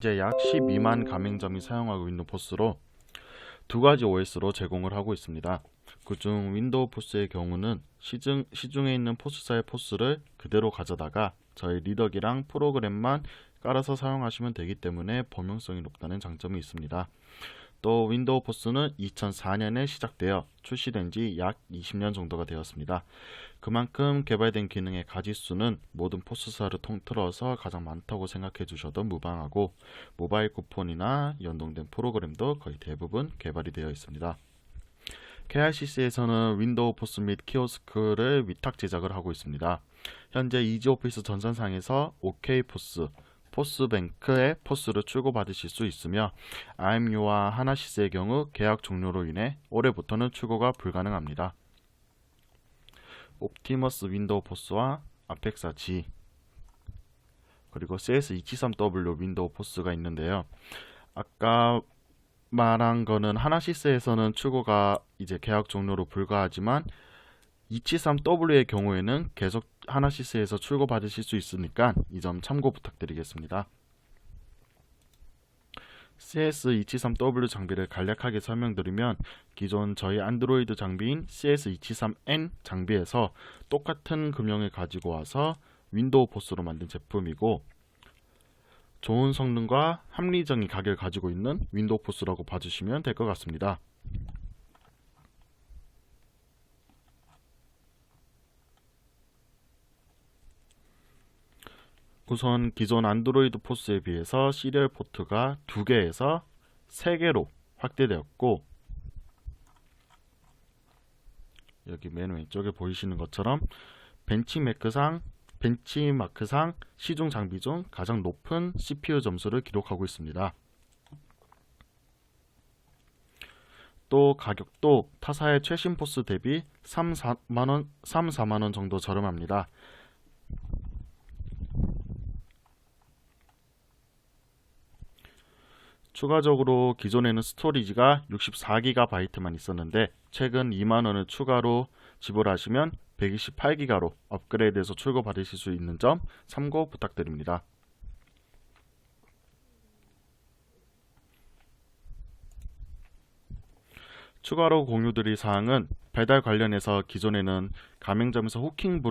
이제 약 12만 가맹점이 사용하고 있는 포스로 두 가지 OS로 제공을 하고 있습니다. 그중 윈도우 포스의 경우는 시중에 있는 포스사의 포스를 그대로 가져다가 저희 리더기랑 프로그램만 깔아서 사용하시면 되기 때문에 범용성이 높다는 장점이 있습니다. 또 윈도우 포스는 2004년에 시작되어 출시된 지 약 20년 정도가 되었습니다. 그만큼 개발된 기능의 가지수는 모든 포스사를 통틀어서 가장 많다고 생각해 주셔도 무방하고, 모바일 쿠폰이나 연동된 프로그램도 거의 대부분 개발이 되어 있습니다. KRCC에서는 윈도우 포스 및 키오스크를 위탁 제작을 하고 있습니다. 현재 이지오피스 전산상에서 OK포스, 포스뱅크의 포스를 출고받으실 수 있으며, IMU와 하나시스의 경우 계약 종료로 인해 올해부터는 출고가 불가능합니다. 옵티머스 윈도우 포스와 아펙사 G, 그리고 CS273W 윈도우 포스가 있는데요. 아까 말한 거는 하나시스에서는 출고가 이제 계약 종료로 불가하지만 273W의 경우에는 계속 하나시스에서 출고 받으실 수 있으니까 이 점 참고 부탁드리겠습니다. CS273W 장비를 간략하게 설명드리면, 기존 저희 안드로이드 장비인 CS273N 장비에서 똑같은 금형을 가지고 와서 윈도우 포스로 만든 제품이고, 좋은 성능과 합리적인 가격을 가지고 있는 윈도우 포스라고 봐주시면 될 것 같습니다. 우선 기존 안드로이드 포스에 비해서 시리얼 포트가 2개에서 3개로 확대되었고, 여기 맨 왼쪽에 보이시는 것처럼 벤치마크상 시중 장비 중 가장 높은 CPU 점수를 기록하고 있습니다. 또 가격도 타사의 최신 포스 대비 4만원 정도 저렴합니다. 추가적으로 기존에는 스토리지가 64GB만 있었는데 최근 2만원을 추가로 지불하시면 128GB로 업그레이드해서 출고 받으실 수 있는 점 참고 부탁드립니다. 추가로 공유드릴 사항은, 배달 관련해서 기존에는 가맹점에서 후킹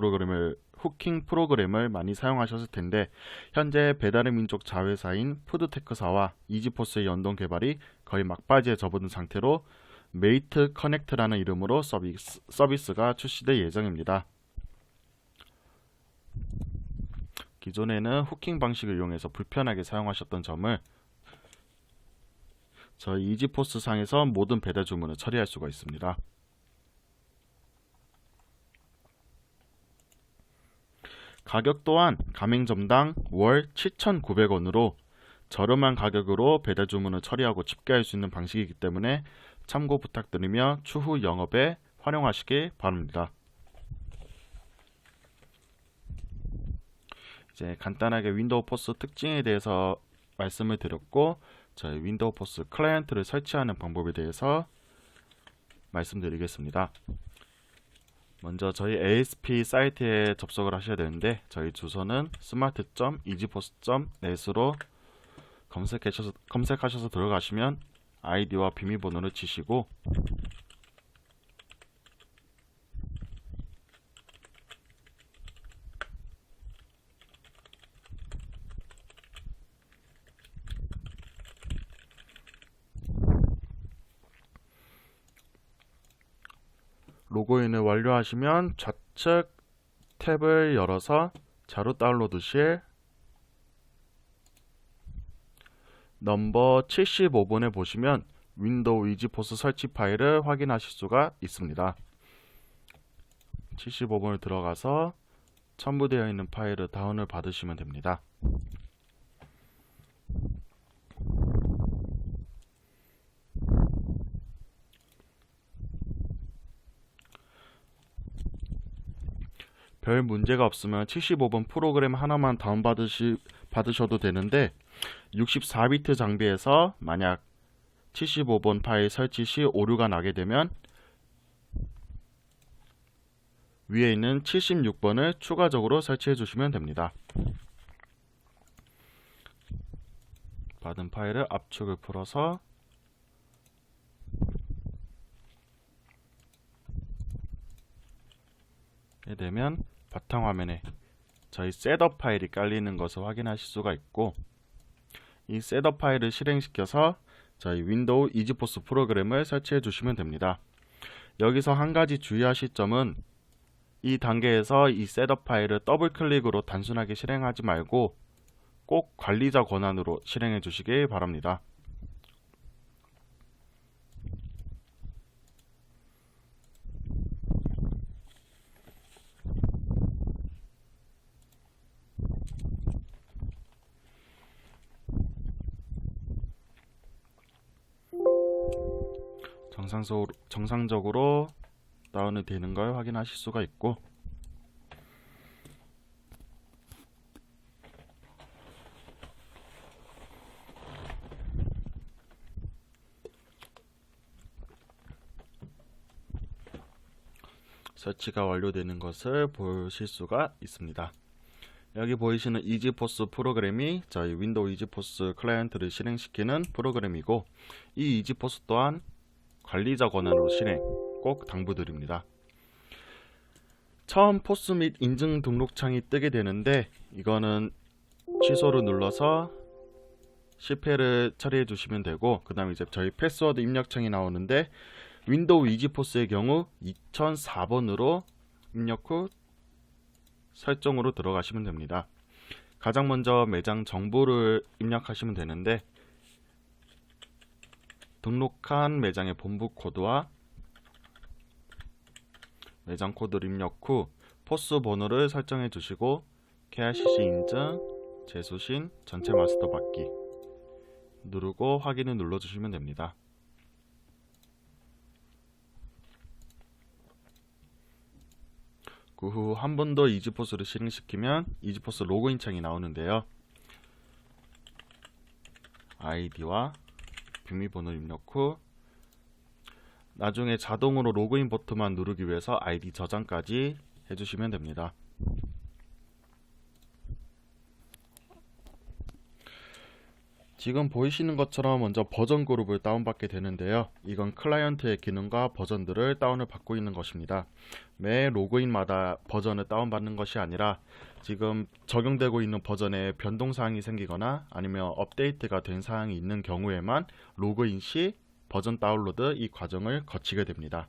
프로그램을 많이 사용하셨을 텐데, 현재 배달의 민족 자회사인 푸드테크사와 이지포스의 연동 개발이 거의 막바지에 접어든 상태로 메이트 커넥트라는 이름으로 서비스가 출시될 예정입니다. 기존에는 후킹 방식을 이용해서 불편하게 사용하셨던 점을 저희 이지포스 상에서 모든 배달 주문을 처리할 수가 있습니다. 가격 또한 가맹점당 월 7,900원으로 저렴한 가격으로 배달 주문을 처리하고 집계할 수 있는 방식이기 때문에 참고 부탁드리며 추후 영업에 활용하시길 바랍니다. 이제 간단하게 윈도우 포스 특징에 대해서 말씀을 드렸고, 저희 윈도우 포스 클라이언트를 설치하는 방법에 대해서 말씀드리겠습니다. 먼저 저희 ASP 사이트에 접속을 하셔야 되는데, 저희 주소는 smart.easypost.net으로 검색하셔서 들어가시면 아이디와 비밀번호를 치시고 로그인을 완료하시면 좌측 탭을 열어서 자료 다운로드실 넘버 75번에 보시면 윈도우 이지포스 설치 파일을 확인하실 수가 있습니다. 75번을 들어가서 첨부되어 있는 파일을 다운을 받으시면 됩니다. 별 문제가 없으면 75번 프로그램 하나만 받으셔도 되는데, 64비트 장비에서 만약 75번 파일 설치 시 오류가 나게 되면 위에 있는 76번을 추가적으로 설치해 주시면 됩니다. 받은 파일을 압축을 풀어서 되면 바탕화면에 저희 셋업 파일이 깔리는 것을 확인하실 수가 있고, 이 셋업 파일을 실행시켜서 저희 윈도우 이지포스 프로그램을 설치해 주시면 됩니다. 여기서 한 가지 주의하실 점은, 이 단계에서 이 셋업 파일을 더블 클릭으로 단순하게 실행하지 말고 꼭 관리자 권한으로 실행해 주시기 바랍니다. 정상적으로 다운이 되는 걸 확인하실 수가 있고, 설치가 완료되는 것을 보실 수가 있습니다. 여기 보이시는 이지포스 프로그램이 저희 윈도우 이지포스 클라이언트를 실행시키는 프로그램이고, 이 이지포스 또한 관리자 권한으로 실행 꼭 당부드립니다. 처음 포스 및 인증 등록 창이 뜨게 되는데, 이거는 취소를 눌러서 실패를 처리해 주시면 되고, 그 다음에 이제 저희 패스워드 입력 창이 나오는데, 윈도우 이지포스의 경우 2004번으로 입력 후 설정으로 들어가시면 됩니다. 가장 먼저 매장 정보를 입력하시면 되는데, 등록한 매장의 본부 코드와 매장 코드를 입력 후 포스 번호를 설정해 주시고, KRCC 인증, 재수신, 전체 마스터 받기 누르고 확인을 눌러 주시면 됩니다. 그 후 한 번 더 이지포스를 실행시키면 이지포스 로그인 창이 나오는데요. 아이디와 비밀번호 입력 후 나중에 자동으로 로그인 버튼만 누르기 위해서 아이디 저장까지 해주시면 됩니다. 지금 보이시는 것처럼 먼저 버전 그룹을 다운받게 되는데요. 이건 클라이언트의 기능과 버전들을 다운을 받고 있는 것입니다. 매 로그인마다 버전을 다운받는 것이 아니라, 지금 적용되고 있는 버전에 변동사항이 생기거나 아니면 업데이트가 된 사항이 있는 경우에만 로그인 시 버전 다운로드 이 과정을 거치게 됩니다.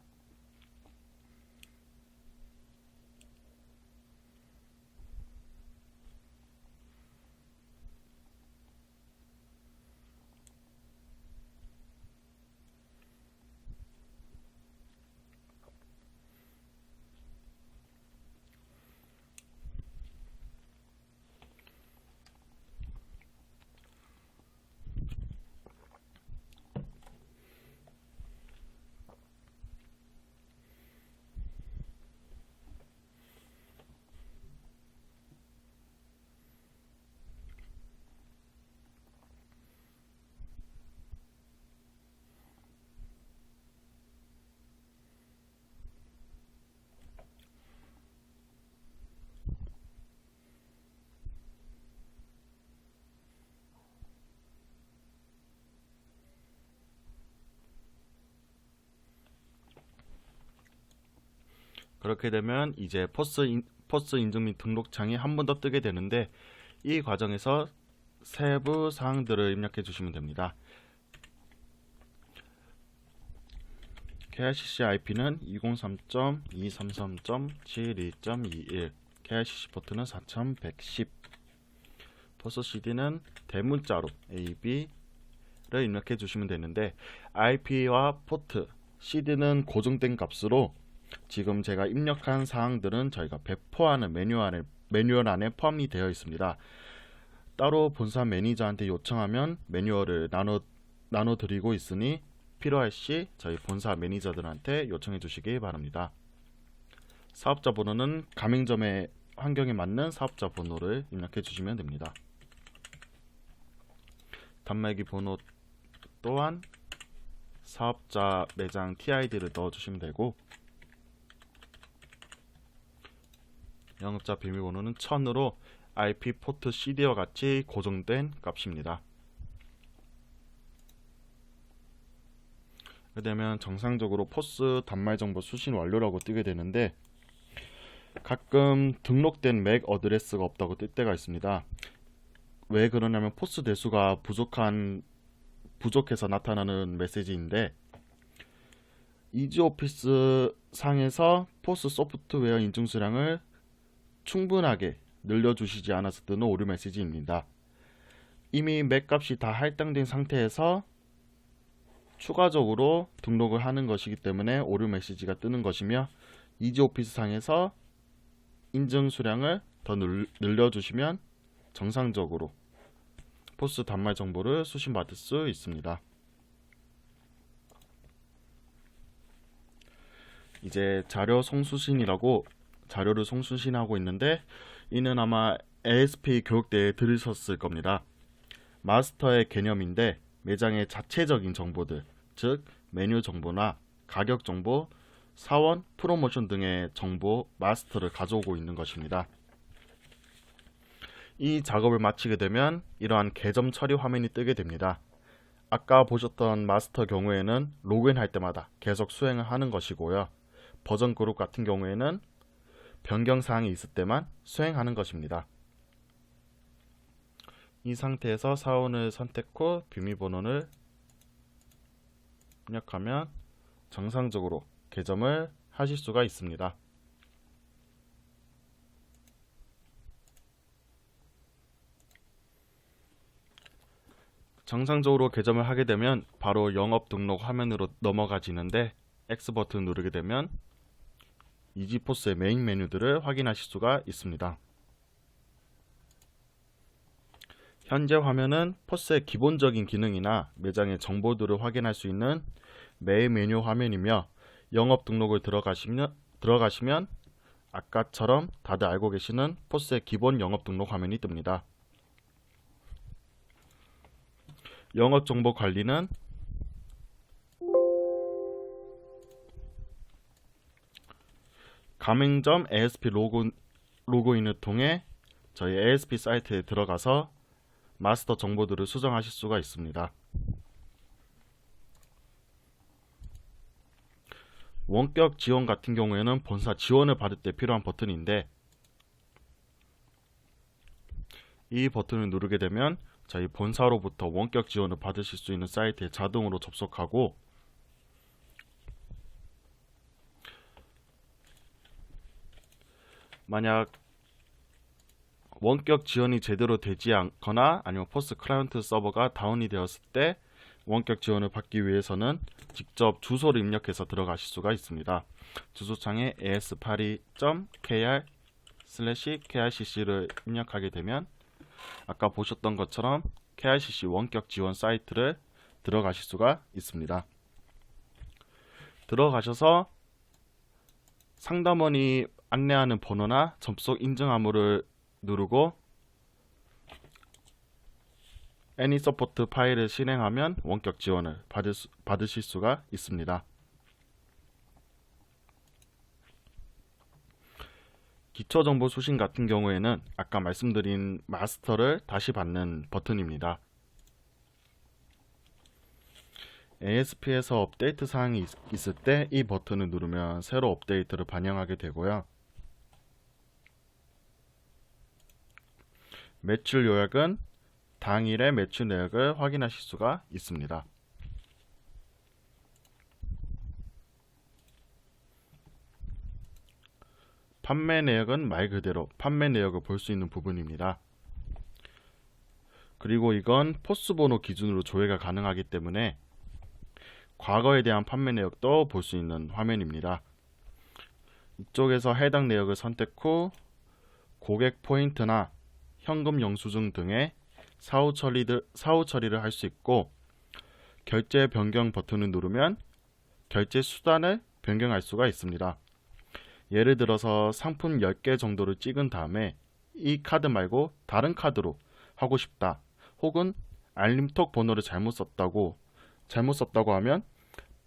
그렇게 되면 이제 포스 인증 및 등록 창이 한 번 더 뜨게 되는데, 이 과정에서 세부 사항들을 입력해 주시면 됩니다. KRCC IP는 203.233.72.21, KRCC 포트는 4110, 포스 CD는 대문자로 AB를 입력해 주시면 되는데, IP와 포트, CD는 고정된 값으로 지금 제가 입력한 사항들은 저희가 배포하는 매뉴얼 안에 포함이 되어 있습니다. 따로 본사 매니저한테 요청하면 매뉴얼을 나눠 드리고 있으니 필요할 시 저희 본사 매니저들한테 요청해 주시기 바랍니다. 사업자 번호는 가맹점의 환경에 맞는 사업자 번호를 입력해 주시면 됩니다. 단말기 번호 또한 사업자 매장 TID를 넣어 주시면 되고, 영업자 비밀번호는 1000으로 IP 포트 CD와 같이 고정된 값입니다. 하게 되면 정상적으로 포스 단말 정보 수신 완료라고 뜨게 되는데, 가끔 등록된 맥 어드레스가 없다고 뜰 때가 있습니다. 왜 그러냐면 포스 대수가 부족해서 나타나는 메시지인데, 이지오피스 상에서 포스 소프트웨어 인증 수량을 충분하게 늘려주시지 않아서 뜨는 오류 메시지입니다. 이미 맥 값이 다 할당된 상태에서 추가적으로 등록을 하는 것이기 때문에 오류 메시지가 뜨는 것이며, 이지오피스 상에서 인증 수량을 더 늘려주시면 정상적으로 포스 단말 정보를 수신받을 수 있습니다. 이제 자료 송수신이라고 자료를 송수신하고 있는데, 이는 아마 ASP 교육대에 들으셨을 겁니다. 마스터의 개념인데, 매장의 자체적인 정보들, 즉 메뉴 정보나 가격 정보, 사원, 프로모션 등의 정보 마스터를 가져오고 있는 것입니다. 이 작업을 마치게 되면 이러한 계정 처리 화면이 뜨게 됩니다. 아까 보셨던 마스터 경우에는 로그인할 때마다 계속 수행을 하는 것이고요. 버전 그룹 같은 경우에는 변경 사항이 있을 때만 수행하는 것입니다. 이 상태에서 사원을 선택 후 비밀번호를 입력하면 정상적으로 개점을 하실 수가 있습니다. 정상적으로 개점을 하게 되면 바로 영업 등록 화면으로 넘어가지는데, X 버튼 누르게 되면 이지포스의 메인 메뉴들을 확인하실 수가 있습니다. 현재 화면은 포스의 기본적인 기능이나 매장의 정보들을 확인할 수 있는 메인 메뉴 화면이며, 영업 등록을 들어가시면 아까처럼 다들 알고 계시는 포스의 기본 영업 등록 화면이 뜹니다. 영업 정보 관리는 가맹점 ASP 로그인을 통해 저희 ASP 사이트에 들어가서 마스터 정보들을 수정하실 수가 있습니다. 원격 지원 같은 경우에는 본사 지원을 받을 때 필요한 버튼인데, 이 버튼을 누르게 되면 저희 본사로부터 원격 지원을 받으실 수 있는 사이트에 자동으로 접속하고, 만약 원격 지원이 제대로 되지 않거나 아니면 포스 클라이언트 서버가 다운이 되었을 때 원격 지원을 받기 위해서는 직접 주소를 입력해서 들어가실 수가 있습니다. 주소창에 as82.kr/krcc를 입력하게 되면 아까 보셨던 것처럼 krcc 원격 지원 사이트를 들어가실 수가 있습니다. 들어가셔서 상담원이 안내하는 번호나 접속 인증함을 누르고 애니 서포트 파일을 실행하면 원격 지원을 받으실 수가 있습니다. 기초정보 수신 같은 경우에는 아까 말씀드린 마스터를 다시 받는 버튼입니다. ASP에서 업데이트 사항이 있을 때 이 버튼을 누르면 새로 업데이트를 반영하게 되고요. 매출 요약은 당일의 매출 내역을 확인하실 수가 있습니다. 판매 내역은 말 그대로 판매 내역을 볼 수 있는 부분입니다. 그리고 이건 포스 번호 기준으로 조회가 가능하기 때문에 과거에 대한 판매 내역도 볼 수 있는 화면입니다. 이쪽에서 해당 내역을 선택 후 고객 포인트나 현금 영수증 등의 사후 처리를 할 수 있고, 결제 변경 버튼을 누르면 결제 수단을 변경할 수가 있습니다. 예를 들어서 상품 10개 정도를 찍은 다음에 이 카드 말고 다른 카드로 하고 싶다, 혹은 알림톡 번호를 잘못 썼다고 하면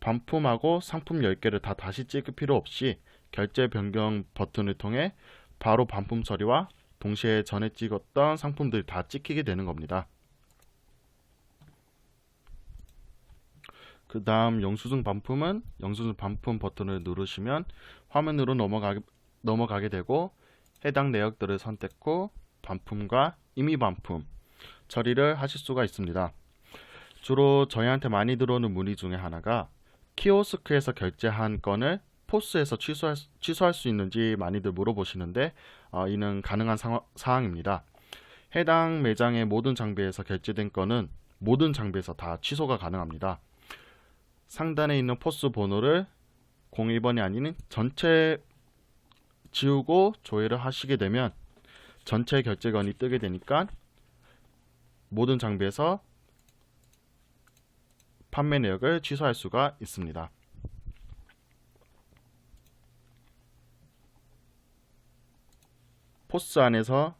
반품하고 상품 10개를 다 다시 찍을 필요 없이 결제 변경 버튼을 통해 바로 반품 처리와 동시에 전에 찍었던 상품들이 다 찍히게 되는 겁니다. 그 다음 영수증 반품은 영수증 반품 버튼을 누르시면 화면으로 넘어가게 되고 해당 내역들을 선택 후 반품과 임의 반품 처리를 하실 수가 있습니다. 주로 저희한테 많이 들어오는 문의 중에 하나가 키오스크에서 결제한 건을 포스에서 취소할 수 있는지 많이들 물어보시는데 이는 가능한 사항입니다. 해당 매장의 모든 장비에서 결제된 건은 모든 장비에서 다 취소가 가능합니다. 상단에 있는 포스 번호를 01번이 아닌 전체 지우고 조회를 하시게 되면 전체 결제건이 뜨게 되니까 모든 장비에서 판매 내역을 취소할 수가 있습니다. 포스 안에서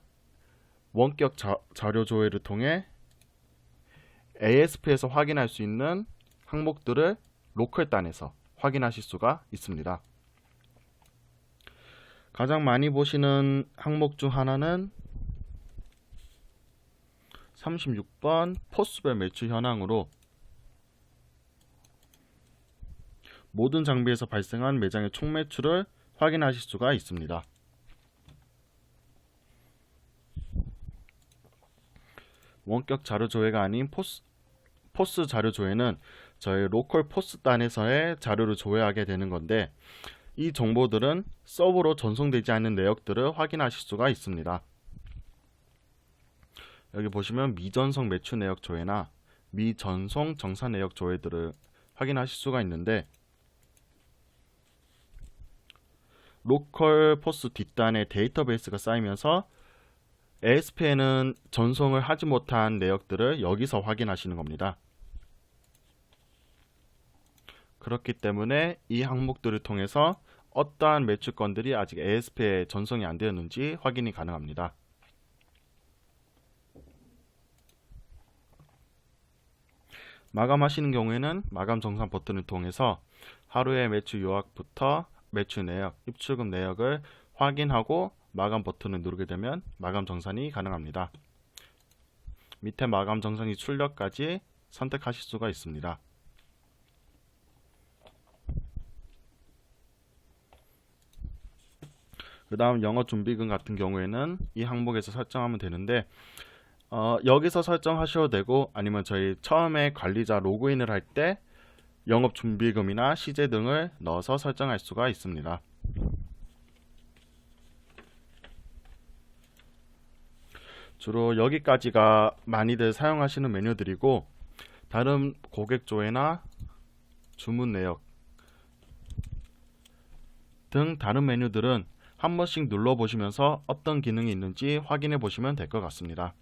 원격 자료 조회를 통해 ASP에서 확인할 수 있는 항목들을 로컬단에서 확인하실 수가 있습니다. 가장 많이 보시는 항목 중 하나는 36번 포스별 매출 현황으로 모든 장비에서 발생한 매장의 총 매출을 확인하실 수가 있습니다. 원격 자료 조회가 아닌 포스 자료 조회는 저희 로컬 포스단에서의 자료를 조회하게 되는 건데 이 정보들은 서버로 전송되지 않는 내역들을 확인하실 수가 있습니다. 여기 보시면 미전송 매출 내역 조회나 미전송 정산 내역 조회들을 확인하실 수가 있는데 로컬 포스 뒷단에 데이터베이스가 쌓이면서 ASP에는 전송을 하지 못한 내역들을 여기서 확인하시는 겁니다. 그렇기 때문에 이 항목들을 통해서 어떠한 매출건들이 아직 ASP에 전송이 안 되었는지 확인이 가능합니다. 마감하시는 경우에는 마감 정산 버튼을 통해서 하루의 매출 요약부터 매출 내역, 입출금 내역을 확인하고 마감 버튼을 누르게 되면 마감 정산이 가능합니다. 밑에 마감 정산이 출력까지 선택하실 수가 있습니다. 그 다음 영업 준비금 같은 경우에는 이 항목에서 설정하면 되는데 여기서 설정하셔도 되고 아니면 저희 처음에 관리자 로그인을 할 때 영업 준비금이나 시제 등을 넣어서 설정할 수가 있습니다. 주로 여기까지가 많이들 사용하시는 메뉴들이고 다른 고객 조회나 주문 내역 등 다른 메뉴들은 한 번씩 눌러보시면서 어떤 기능이 있는지 확인해 보시면 될 것 같습니다.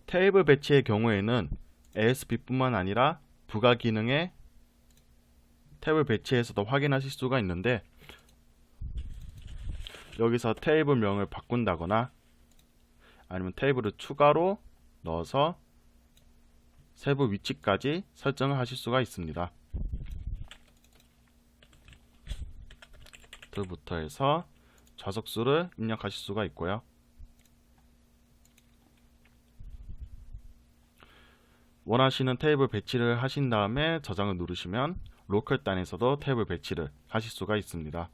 테이블 배치의 경우에는 ASP뿐만 아니라 부가 기능의 탭을 배치해서도 확인하실 수가 있는데 여기서 테이블명을 바꾼다거나 아니면 테이블을 추가로 넣어서 세부 위치까지 설정을 하실 수가 있습니다. 부터 해서 좌석수를 입력하실 수가 있고요. 원하시는 테이블 배치를 하신 다음에 저장을 누르시면 로컬단에서도 테이블 배치를 하실 수가 있습니다.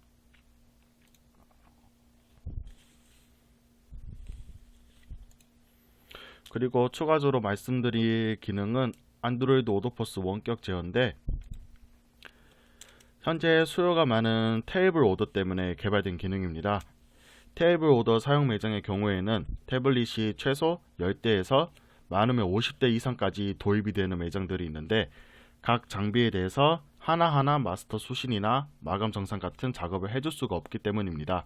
그리고 추가적으로 말씀드릴 기능은 안드로이드 오더포스 원격 제어인데 현재 수요가 많은 테이블 오더 때문에 개발된 기능입니다. 테이블 오더 사용 매장의 경우에는 태블릿이 최소 10대에서 많으면 50대 이상까지 도입이 되는 매장들이 있는데 각 장비에 대해서 하나하나 마스터 수신이나 마감 정산 같은 작업을 해줄 수가 없기 때문입니다.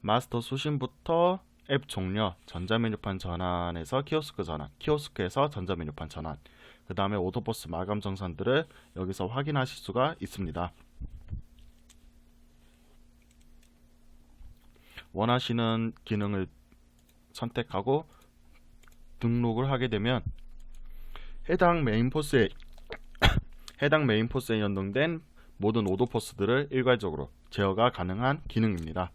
마스터 수신부터 앱 종료, 전자메뉴판 전환에서 키오스크 전환, 키오스크에서 전자메뉴판 전환, 그 다음에 오더포스 마감 정산들을 여기서 확인하실 수가 있습니다. 원하시는 기능을 선택하고 등록을 하게 되면 해당 메인 포스에 연동된 모든 오더포스들을 일괄적으로 제어가 가능한 기능입니다.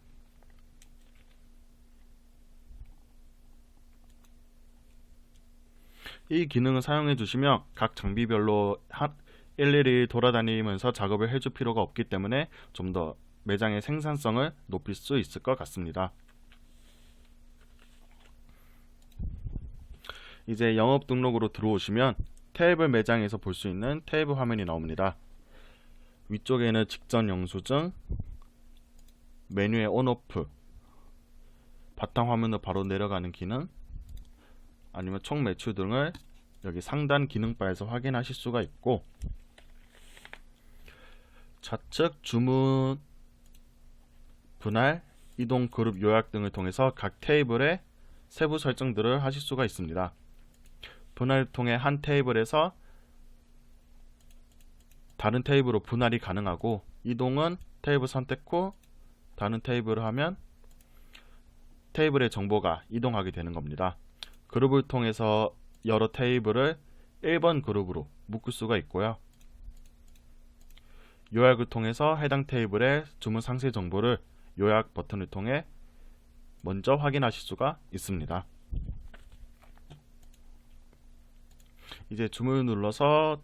이 기능을 사용해 주시면 각 장비별로 일일이 돌아다니면서 작업을 해줄 필요가 없기 때문에 좀 더 매장의 생산성을 높일 수 있을 것 같습니다. 이제 영업 등록으로 들어오시면 테이블 매장에서 볼 수 있는 테이블 화면이 나옵니다. 위쪽에는 직전 영수증, 메뉴의 온오프, 바탕화면으로 바로 내려가는 기능, 아니면 총 매출 등을 여기 상단 기능바에서 확인하실 수가 있고, 좌측 주문, 분할, 이동 그룹 요약 등을 통해서 각 테이블의 세부 설정들을 하실 수가 있습니다. 분할을 통해 한 테이블에서 다른 테이블로 분할이 가능하고, 이동은 테이블 선택 후 다른 테이블을 하면 테이블의 정보가 이동하게 되는 겁니다. 그룹을 통해서 여러 테이블을 1번 그룹으로 묶을 수가 있고요. 요약을 통해서 해당 테이블의 주문 상세 정보를 요약 버튼을 통해 먼저 확인하실 수가 있습니다. 이제 주문을 눌러서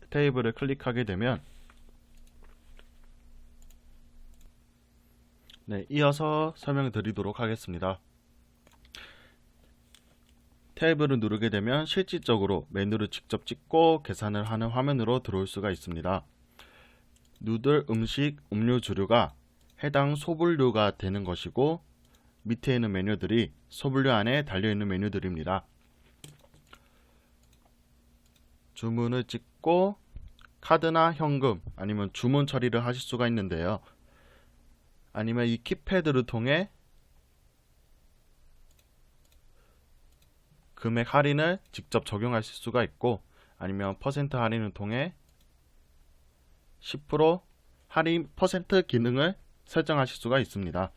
테이블을 클릭하게 되면 이어서 설명을 드리도록 하겠습니다. 테이블을 누르게 되면 실질적으로 메뉴를 직접 찍고 계산을 하는 화면으로 들어올 수가 있습니다. 누들, 음식, 음료 주류가 해당 소분류가 되는 것이고, 밑에 있는 메뉴들이 소분류 안에 달려있는 메뉴들입니다. 주문을 찍고 카드나 현금 아니면 주문 처리를 하실 수가 있는데요. 아니면 이 키패드를 통해 금액 할인을 직접 적용하실 수가 있고, 아니면 퍼센트 할인을 통해 10% 할인 퍼센트 기능을 설정하실 수가 있습니다.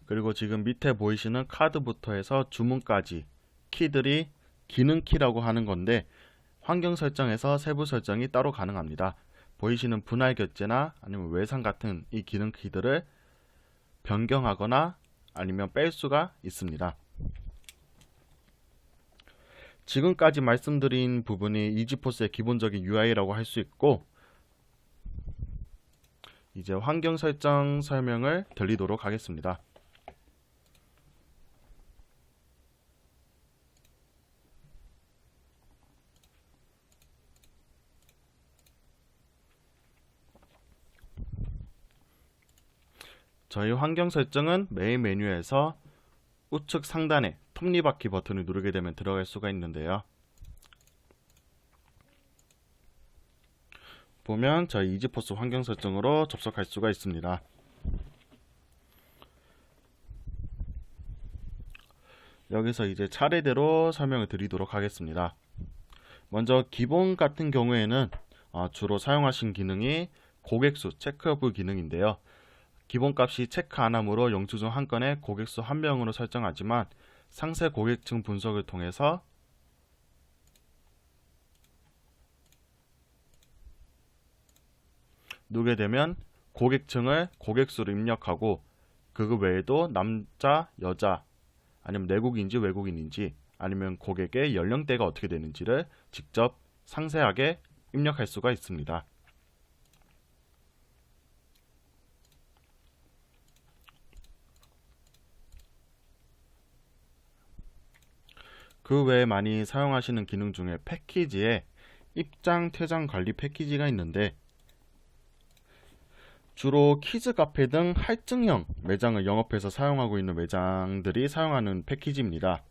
그리고 지금 밑에 보이시는 카드부터 해서 주문까지 키들이 기능 키라고 하는 건데, 환경 설정에서 세부 설정이 따로 가능합니다. 보이시는 분할 결제나 아니면 외상 같은 이 기능 키들을 변경하거나 아니면 뺄 수가 있습니다. 지금까지 말씀드린 부분이 이지포스의 기본적인 UI라고 할 수 있고, 이제 환경 설정 설명을 드리도록 하겠습니다. 저희 환경 설정은 메인 메뉴에서 우측 상단에 톱니바퀴 버튼을 누르게 되면 들어갈 수가 있는데요. 보면 저희 이지포스 환경 설정으로 접속할 수가 있습니다. 여기서 이제 차례대로 설명을 드리도록 하겠습니다. 먼저 기본 같은 경우에는 주로 사용하신 기능이 고객수 체크어프 기능인데요. 기본값이 체크 안함으로 영수증 한 건에 고객수 1명으로 설정하지만, 상세 고객층 분석을 통해서 누르게 되면 고객층을 고객수로 입력하고, 그거 외에도 남자, 여자, 아니면 내국인지 외국인인지, 아니면 고객의 연령대가 어떻게 되는지를 직접 상세하게 입력할 수가 있습니다. 그 외에 많이 사용하시는 기능 중에 패키지에 입장, 퇴장 관리 패키지가 있는데, 주로 키즈 카페 등 할증형 매장을 영업해서 사용하고 있는 매장들이 사용하는 패키지입니다.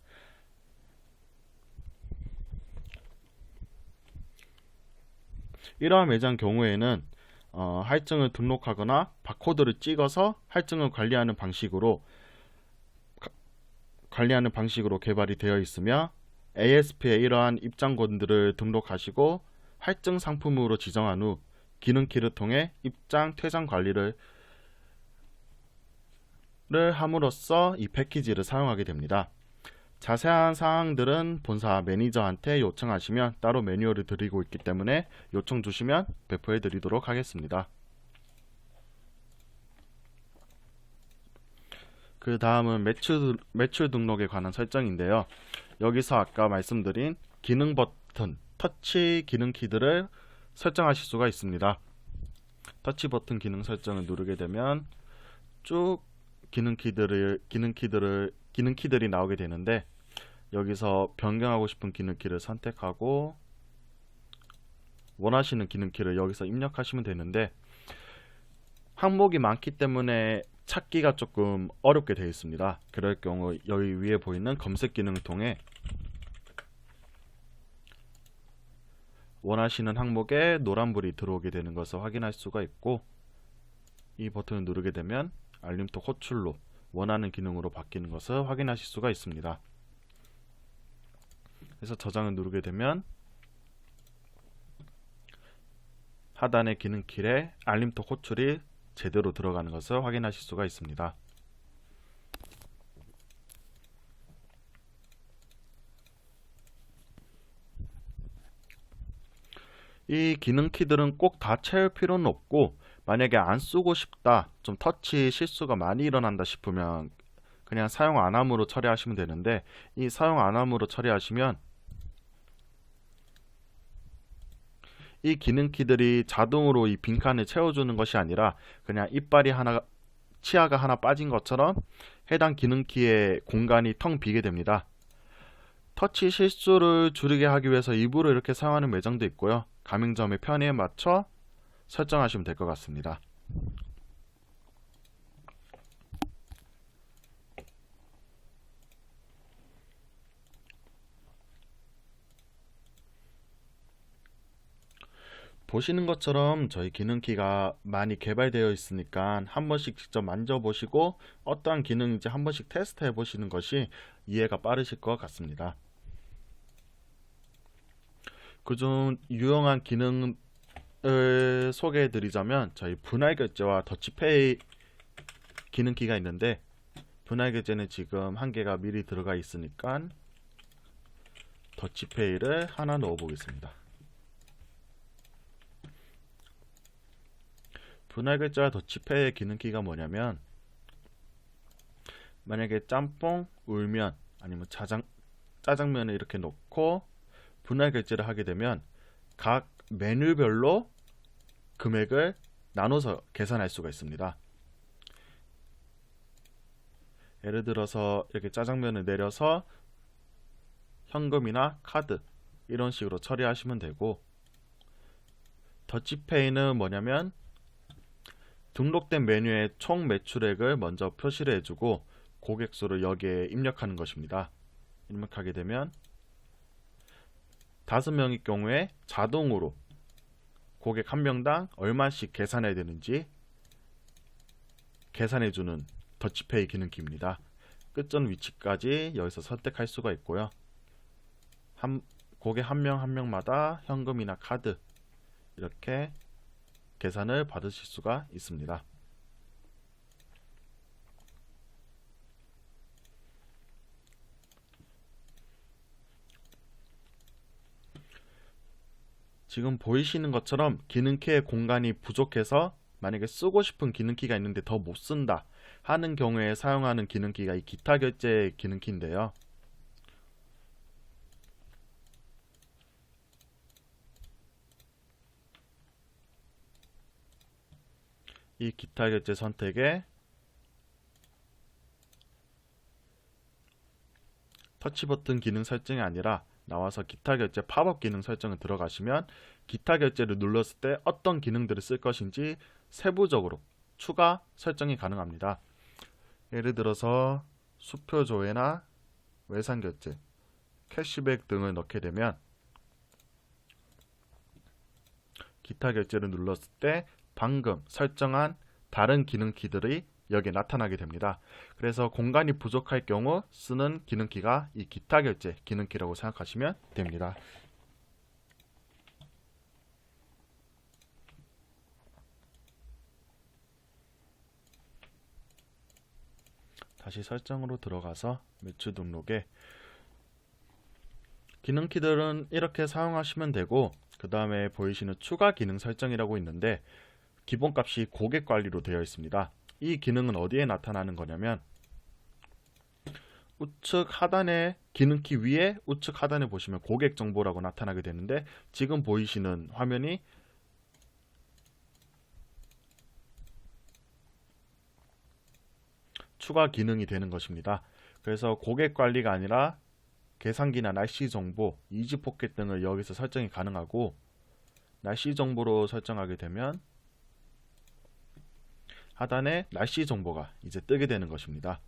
이러한 매장 경우에는 할증을 등록하거나 바코드를 찍어서 할증을 관리하는 방식으로 개발이 되어 있으며, ASP에 이러한 입장권들을 등록하시고 할증 상품으로 지정한 후 기능키를 통해 입장, 퇴장 관리를 함으로써 이 패키지를 사용하게 됩니다. 자세한 사항들은 본사 매니저한테 요청하시면 따로 매뉴얼을 드리고 있기 때문에 요청 주시면 배포해 드리도록 하겠습니다. 그 다음은 매출 등록에 관한 설정인데요. 여기서 아까 말씀드린 기능 버튼, 터치 기능 키들을 설정하실 수가 있습니다. 터치 버튼 기능 설정을 누르게 되면 쭉 기능 키들이 나오게 되는데, 여기서 변경하고 싶은 기능 키를 선택하고 원하시는 기능 키를 여기서 입력하시면 되는데, 항목이 많기 때문에 찾기가 조금 어렵게 되어 있습니다. 그럴 경우 여기 위에 보이는 검색 기능을 통해 원하시는 항목에 노란불이 들어오게 되는 것을 확인할 수가 있고, 이 버튼을 누르게 되면 알림톡 호출로 원하는 기능으로 바뀌는 것을 확인하실 수가 있습니다. 그래서 저장을 누르게 되면 하단의 기능킬에 알림톡 호출이 제대로 들어가는 것을 확인하실 수가 있습니다. 이 기능 키들은 꼭 다 채울 필요는 없고, 만약에 안 쓰고 싶다, 좀 터치 실수가 많이 일어난다 싶으면 그냥 사용 안 함으로 처리하시면 되는데, 이 사용 안 함으로 처리하시면 이 기능 키들이 자동으로 이 빈칸을 채워주는 것이 아니라 그냥 치아가 하나 빠진 것처럼 해당 기능 키의 공간이 텅 비게 됩니다. 터치 실수를 줄이게 하기 위해서 일부러 이렇게 사용하는 매장도 있고요. 가맹점의 편의에 맞춰 설정하시면 될 것 같습니다. 보시는 것처럼 저희 기능키가 많이 개발되어 있으니까 한 번씩 직접 만져보시고 어떠한 기능인지 한 번씩 테스트해 보시는 것이 이해가 빠르실 것 같습니다. 그중 유용한 기능을 소개해 드리자면, 저희 분할 결제와 더치페이 기능키가 있는데, 분할 결제는 지금 한 개가 미리 들어가 있으니까 더치페이를 하나 넣어 보겠습니다. 분할 결제와 더치페이의 기능키가 뭐냐면, 만약에 짬뽕, 울면 아니면 짜장면을 이렇게 놓고 분할 결제를 하게 되면 각 메뉴별로 금액을 나눠서 계산할 수가 있습니다. 예를 들어서 이렇게 짜장면을 내려서 현금이나 카드 이런 식으로 처리하시면 되고, 더치페이는 뭐냐면 등록된 메뉴의 총 매출액을 먼저 표시를 해주고 고객수를 여기에 입력하는 것입니다. 입력하게 되면 5명일 경우에 자동으로 고객 한 명당 얼마씩 계산해야 되는지 계산해주는 더치페이 기능키입니다. 끝전 위치까지 여기서 선택할 수가 있고요. 고객 한 명 한 명마다 현금이나 카드 이렇게 계산을 받으실 수가 있습니다. 지금 보이시는 것처럼 기능키의 공간이 부족해서 만약에 쓰고 싶은 기능키가 있는데 더 못 쓴다 하는 경우에 사용하는 기능키가 이 기타 결제 기능키인데요. 이 기타 결제 선택에 터치 버튼 기능 설정이 아니라 나와서 기타 결제 팝업 기능 설정을 들어가시면 기타 결제를 눌렀을 때 어떤 기능들을 쓸 것인지 세부적으로 추가 설정이 가능합니다. 예를 들어서 수표 조회나 외상 결제, 캐시백 등을 넣게 되면 기타 결제를 눌렀을 때 방금 설정한 다른 기능키들이 여기에 나타나게 됩니다. 그래서 공간이 부족할 경우 쓰는 기능키가 이 기타 결제 기능키라고 생각하시면 됩니다. 다시 설정으로 들어가서 매출 등록에 기능키들은 이렇게 사용하시면 되고, 그 다음에 보이시는 추가 기능 설정이라고 있는데 기본값이 고객 관리로 되어 있습니다. 이 기능은 어디에 나타나는 거냐면 우측 하단에 기능키 위에 우측 하단에 보시면 고객 정보라고 나타나게 되는데 지금 보이시는 화면이 추가 기능이 되는 것입니다. 그래서 고객 관리가 아니라 계산기나 날씨 정보, 이지 포켓 등을 여기서 설정이 가능하고 날씨 정보로 설정하게 되면 하단에 날씨 정보가 이제 뜨게 되는 것입니다.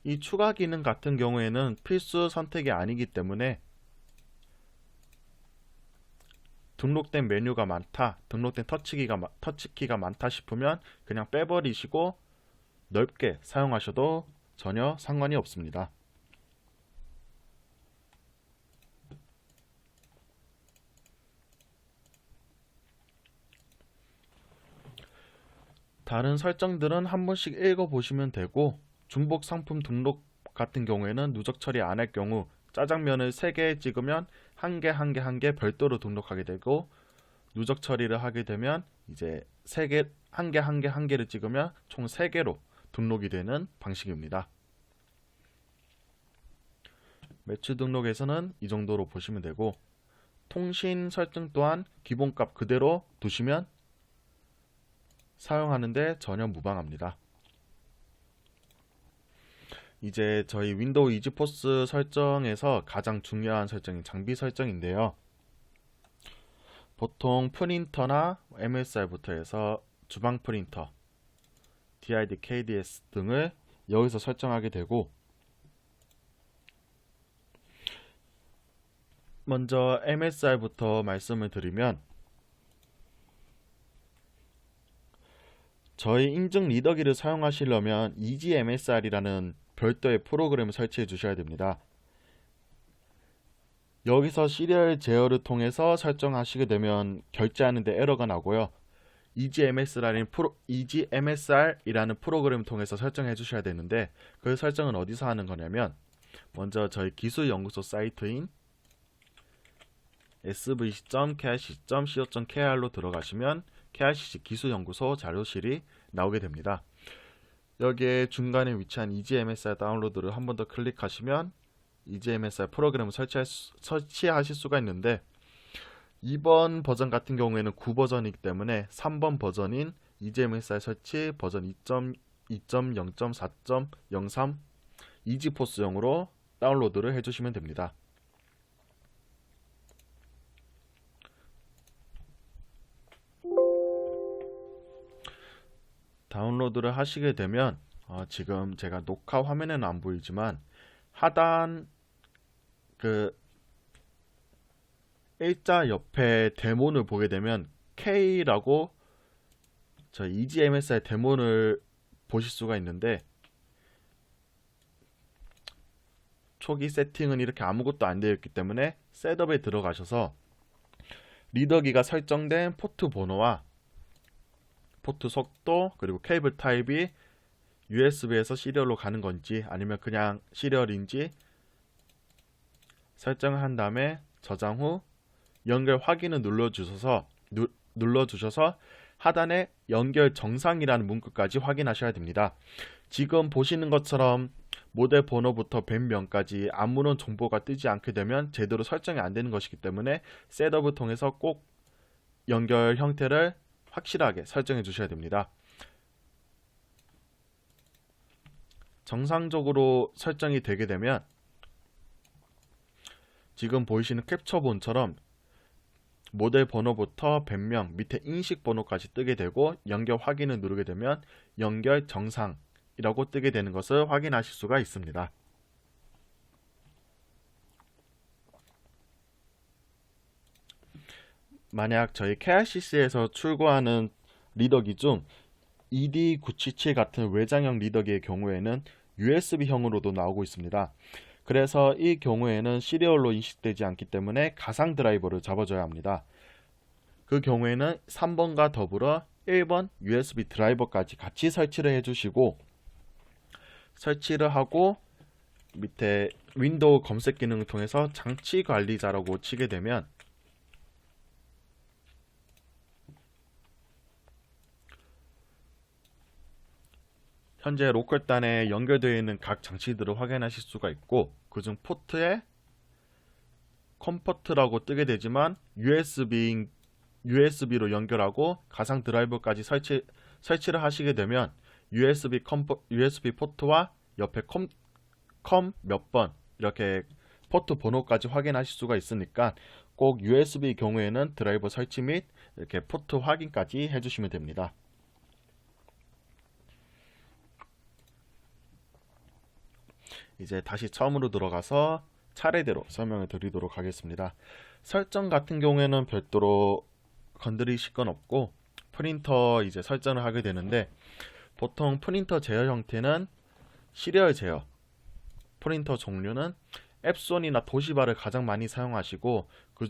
이 추가 기능 같은 경우에는 필수 선택이 아니기 때문에 등록된 메뉴가 많다, 등록된 터치키가 많다 싶으면 그냥 빼버리시고 넓게 사용하셔도 전혀 상관이 없습니다. 다른 설정들은 한 번씩 읽어보시면 되고 중복 상품 등록 같은 경우에는 누적 처리 안 할 경우 짜장면을 3개 찍으면 한 개 별도로 등록하게 되고 누적 처리를 하게 되면 이제 한 개를 찍으면 총 3개로 등록이 되는 방식입니다. 매출 등록에서는 이 정도로 보시면 되고 통신 설정 또한 기본값 그대로 두시면 사용하는데 전혀 무방합니다. 이제 저희 윈도우 이지포스 설정에서 가장 중요한 설정이 장비 설정인데요. 보통 프린터나 MSR부터 해서 주방 프린터, DID, KDS 등을 여기서 설정하게 되고 먼저 MSR부터 말씀을 드리면 저희 인증 리더기를 사용하시려면 EasyMSR이라는 별도의 프로그램을 설치해 주셔야 됩니다. 여기서 시리얼 제어를 통해서 설정하시게 되면 결제하는데 에러가 나고요. EasyMSR이라는 프로그램을 통해서 설정해 주셔야 되는데 그 설정은 어디서 하는 거냐면 먼저 저희 기술연구소 사이트인 svc.krcc.co.kr로 들어가시면 KRCC 기술연구소 자료실이 나오게 됩니다. 여기에 중간에 위치한 EasyMSR 다운로드를 한 번 더 클릭하시면 EasyMSR 프로그램을 설치하실 수가 있는데 이번 버전 같은 경우에는 9버전이기 때문에 3번 버전인 EasyMSR 설치 버전 2.0.4.03 이지포스용으로 다운로드를 해주시면 됩니다. 다운로드를 하시게 되면 지금 제가 녹화 화면에는 안 보이지만 하단 그 일자 옆에 데몬을 보게 되면 K라고 저희 EasyMSR 데몬을 보실 수가 있는데 초기 세팅은 이렇게 아무것도 안 되어 있기 때문에 셋업에 들어가셔서 리더기가 설정된 포트 번호와 포트 속도 그리고 케이블 타입이 USB에서 시리얼로 가는 건지 아니면 그냥 시리얼인지 설정을 한 다음에 저장 후 연결 확인을 눌러주셔서 하단에 연결 정상이라는 문구까지 확인하셔야 됩니다. 지금 보시는 것처럼 모델 번호부터 밴명까지 아무런 정보가 뜨지 않게 되면 제대로 설정이 안 되는 것이기 때문에 셋업을 통해서 꼭 연결 형태를 확실하게 설정해 주셔야 됩니다. 정상적으로 설정이 되게 되면 지금 보이시는 캡처본처럼 모델 번호부터 밴명 밑에 인식 번호까지 뜨게 되고 연결 확인을 누르게 되면 연결 정상이라고 뜨게 되는 것을 확인하실 수가 있습니다. 만약 저희 KRCC에서 출고하는 리더기 중 ED977 같은 외장형 리더기의 경우에는 USB형으로도 나오고 있습니다. 그래서 이 경우에는 시리얼로 인식되지 않기 때문에 가상 드라이버를 잡아줘야 합니다. 그 경우에는 3번과 더불어 1번 USB 드라이버까지 같이 설치를 해주시고 설치를 하고 밑에 윈도우 검색 기능을 통해서 장치 관리자라고 치게 되면 현재 로컬단에 연결되어 있는 각 장치들을 확인하실 수가 있고, 그중 포트에 컴포트라고 뜨게 되지만 USB로 연결하고 가상 드라이버까지 설치를 하시게 되면 USB 포트와 옆에 컴 몇 번 이렇게 포트 번호까지 확인하실 수가 있으니까 꼭 USB 경우에는 드라이버 설치 및 이렇게 포트 확인까지 해주시면 됩니다. 이제 다시 처음으로 들어가서 차례대로 설명을 드리도록 하겠습니다. 설정 같은 경우에는 별도로 건드리실 건 없고, 프린터 이제 설정을 하게 되는데, 보통 프린터 제어 형태는 시리얼 제어, 프린터 종류는 앱손이나 도시바를 가장 많이 사용하시고, 그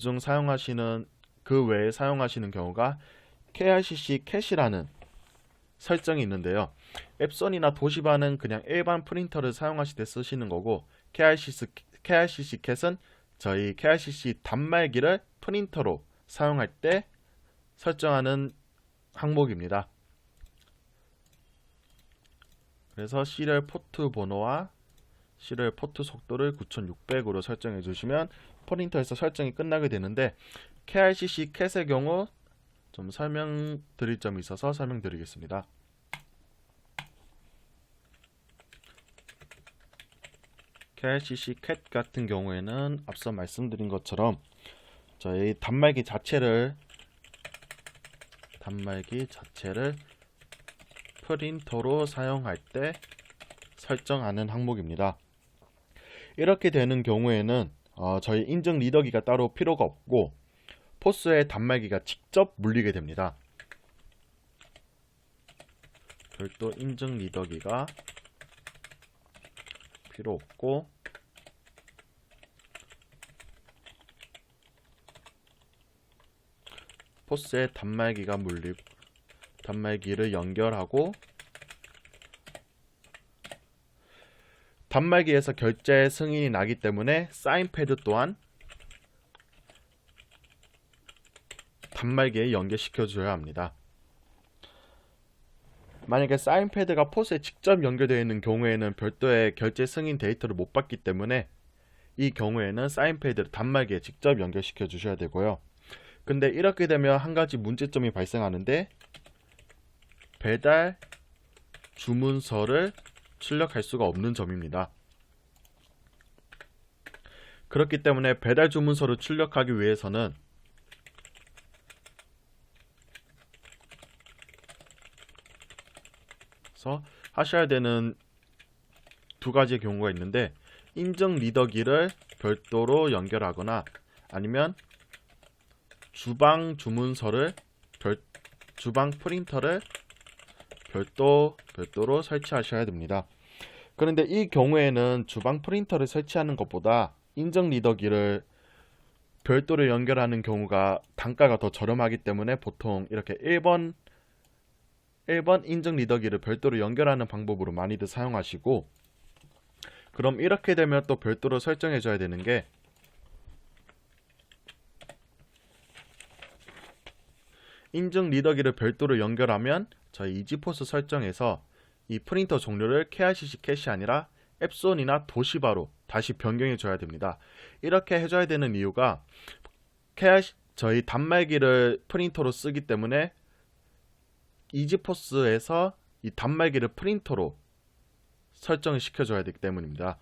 외에 사용하시는 경우가 KRCC 캣이라는 설정이 있는데요. 앱손이나 도시바는 그냥 일반 프린터를 사용하실 때 쓰시는 거고, KRCC 캣은 저희 KRCC 단말기를 프린터로 사용할 때 설정하는 항목입니다. 그래서 시리얼 포트 번호와 시리얼 포트 속도를 9600으로 설정해 주시면 프린터에서 설정이 끝나게 되는데, KRCC 캣의 경우 좀 설명드릴 점이 있어서 설명드리겠습니다. KRCC 캣 같은 경우에는 앞서 말씀드린 것처럼 저희 단말기 자체를 프린터로 사용할 때 설정하는 항목입니다. 이렇게 되는 경우에는 저희 인증 리더기가 따로 필요가 없고 포스에 단말기가 직접 물리게 됩니다. 별도 인증 리더기가 필요 없고, 포스에 단말기를 연결하고 단말기에서 결제 승인이 나기 때문에 사인패드 또한 단말기에 연결시켜 줘야 합니다. 만약에 사인패드가 포스에 직접 연결되어 있는 경우에는 별도의 결제 승인 데이터를 못 받기 때문에 이 경우에는 사인패드를 단말기에 직접 연결시켜 주셔야 되고요. 근데 이렇게 되면 한 가지 문제점이 발생하는데, 배달 주문서를 출력할 수가 없는 점입니다. 그렇기 때문에 배달 주문서를 출력하기 위해서는 하셔야 되는 두 가지의 경우가 있는데, 인증 리더기를 별도로 연결하거나 아니면 주방 프린터를 별도로 설치하셔야 됩니다. 그런데 이 경우에는 주방 프린터를 설치하는 것보다 인증 리더기를 별도로 연결하는 경우가 단가가 더 저렴하기 때문에 보통 이렇게 1번 인증 리더기를 별도로 연결하는 방법으로 많이들 사용하시고, 그럼 이렇게 되면 또 별도로 설정해 줘야 되는 게, 인증 리더기를 별도로 연결하면 저희 이지포스 설정에서 이 프린터 종류를 KRCC 캣이 아니라 앱손이나 도시바로 다시 변경해 줘야 됩니다. 이렇게 해줘야 되는 이유가 저희 단말기를 프린터로 쓰기 때문에 이지포스에서 이 단말기를 프린터로 설정을 시켜줘야 되기 때문입니다.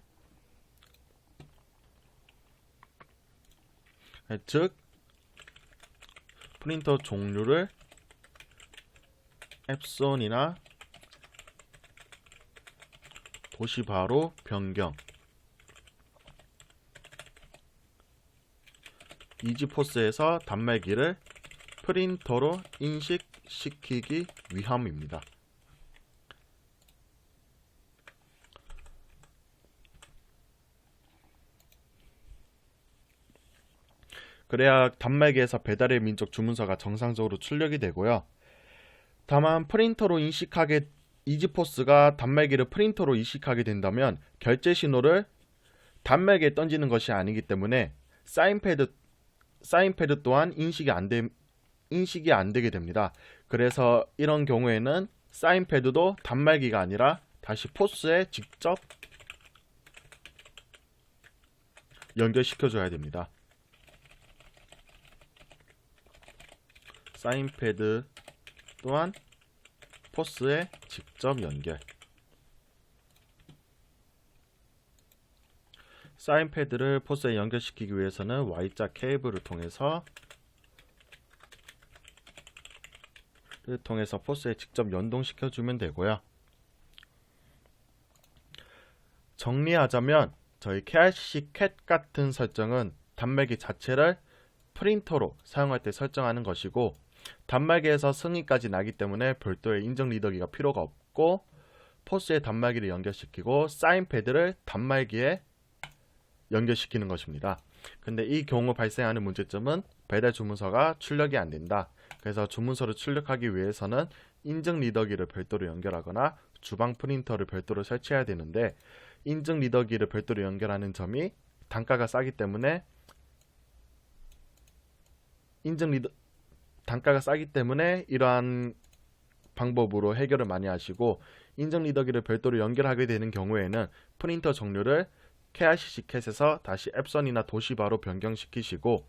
즉 프린터 종류를 앱손이나 도시바로 변경, 이지포스에서 단말기를 프린터로 인식시키기 위함입니다. 그래야 단말기에서 배달의 민족 주문서가 정상적으로 출력이 되고요. 다만 프린터로 이지포스가 단말기를 프린터로 인식하게 된다면 결제 신호를 단말기에 던지는 것이 아니기 때문에 사인패드 또한 인식이 안 되게 됩니다. 그래서 이런 경우에는 사인패드도 단말기가 아니라 다시 포스에 직접 연결시켜 줘야 됩니다. 사인패드 또한 포스에 직접 연결. 사인패드를 포스에 연결시키기 위해서는 Y자 케이블을 통해서 포스에 직접 연동시켜 주면 되고요. 정리하자면 저희 KRCC 캣 같은 설정은 단말기 자체를 프린터로 사용할 때 설정하는 것이고, 단말기에서 승인까지 나기 때문에 별도의 인증 리더기가 필요가 없고, 포스에 단말기를 연결시키고 사인패드를 단말기에 연결시키는 것입니다. 근데 이 경우 발생하는 문제점은 배달 주문서가 출력이 안 된다. 그래서 주문서를 출력하기 위해서는 인증 리더기를 별도로 연결하거나 주방 프린터를 별도로 설치해야 되는데, 인증 리더기를 별도로 연결하는 점이 단가가 싸기 때문에 이러한 방법으로 해결을 많이 하시고, 인증 리더기를 별도로 연결하게 되는 경우에는 프린터 종류를 KRCC 캣에서 다시 앱선이나 도시바로 변경시키시고,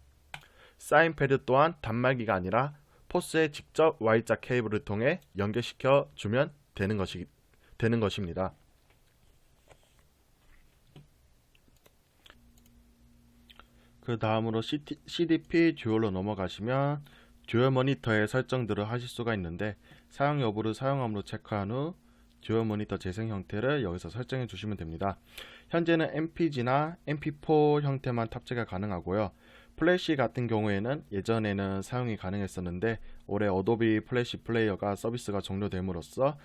사인패드 또한 단말기가 아니라 포스에 직접 Y자 케이블을 통해 연결시켜 주면 되는 것입니다. 그 다음으로 CDP 듀얼로 넘어가시면 듀얼 모니터의 설정들을 하실 수가 있는데, 사용 여부를 사용함으로 체크한 후 듀얼 모니터 재생 형태를 여기서 설정해 주시면 됩니다. 현재는 MPG나 MP4 형태만 탑재가 가능하고요. 플래시 같은 경우에는 예전에는 사용이 가능했었는데, 올해 어도비 플래시 플레이어가 서비스가 종료됨으로써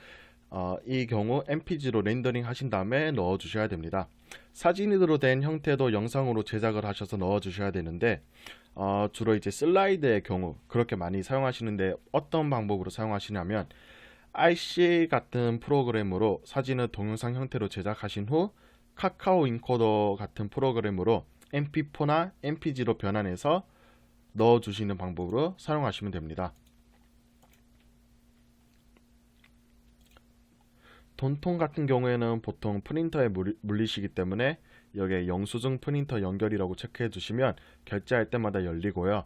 이 경우 MPG로 렌더링 하신 다음에 넣어 주셔야 됩니다. 사진으로 된 형태도 영상으로 제작을 하셔서 넣어 주셔야 되는데, 주로 이제 슬라이드의 경우 그렇게 많이 사용하시는데, 어떤 방법으로 사용하시냐면 IC 같은 프로그램으로 사진을 동영상 형태로 제작하신 후 카카오 인코더 같은 프로그램으로 MP4나 MPG로 변환해서 넣어 주시는 방법으로 사용하시면 됩니다. 돈통 같은 경우에는 보통 프린터에 물리시기 때문에 여기에 영수증 프린터 연결이라고 체크해 주시면 결제할 때마다 열리고요.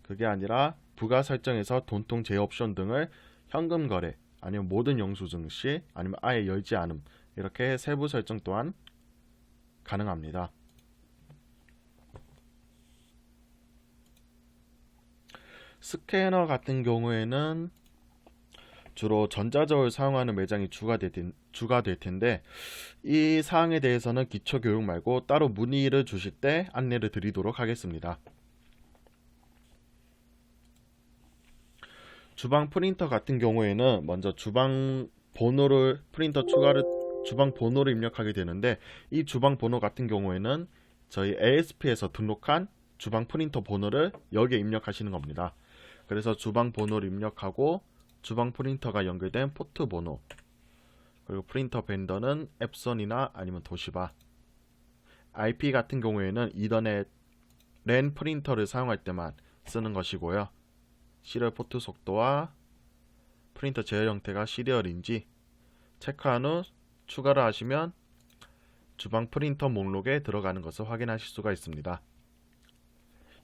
그게 아니라 부가 설정에서 돈통 재옵션 등을 현금 거래 아니면 모든 영수증 시 아니면 아예 열지 않음, 이렇게 세부 설정 또한 가능합니다. 스캐너 같은 경우에는 주로 전자저울 사용하는 매장이 주가 될 텐데, 이 사항에 대해서는 기초 교육 말고 따로 문의를 주실 때 안내를 드리도록 하겠습니다. 주방 프린터 같은 경우에는 먼저 주방 번호를 입력하게 되는데, 이 주방 번호 같은 경우에는 저희 ASP에서 등록한 주방 프린터 번호를 여기에 입력하시는 겁니다. 그래서 주방 번호를 입력하고 주방 프린터가 연결된 포트 번호, 그리고 프린터 벤더는 앱선이나 아니면 도시바, IP 같은 경우에는 이더넷 랜 프린터를 사용할 때만 쓰는 것이고요. 시리얼 포트 속도와 프린터 제어 형태가 시리얼인지 체크한 후 추가를 하시면 주방 프린터 목록에 들어가는 것을 확인하실 수가 있습니다.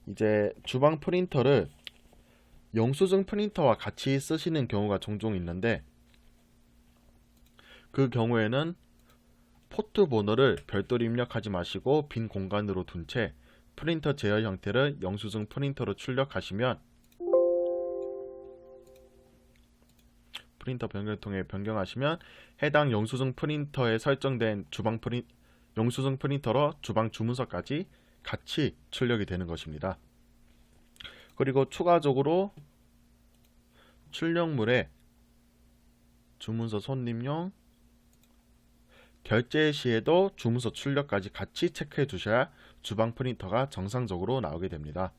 이제 주방 프린터를 영수증 프린터와 같이 쓰시는 경우가 종종 있는데, 그 경우에는 포트 번호를 별도로 입력하지 마시고 빈 공간으로 둔 채 프린터 제어 형태를 영수증 프린터로 출력하시면 프린터 변경을 통해 변경하시면 해당 영수증 프린터에 설정된 영수증 프린터로 주방 주문서까지 같이 출력이 되는 것입니다. 그리고 추가적으로 출력물에 주문서 손님용 결제 시에도 주문서 출력까지 같이 체크해 주셔야 주방 프린터가 정상적으로 나오게 됩니다.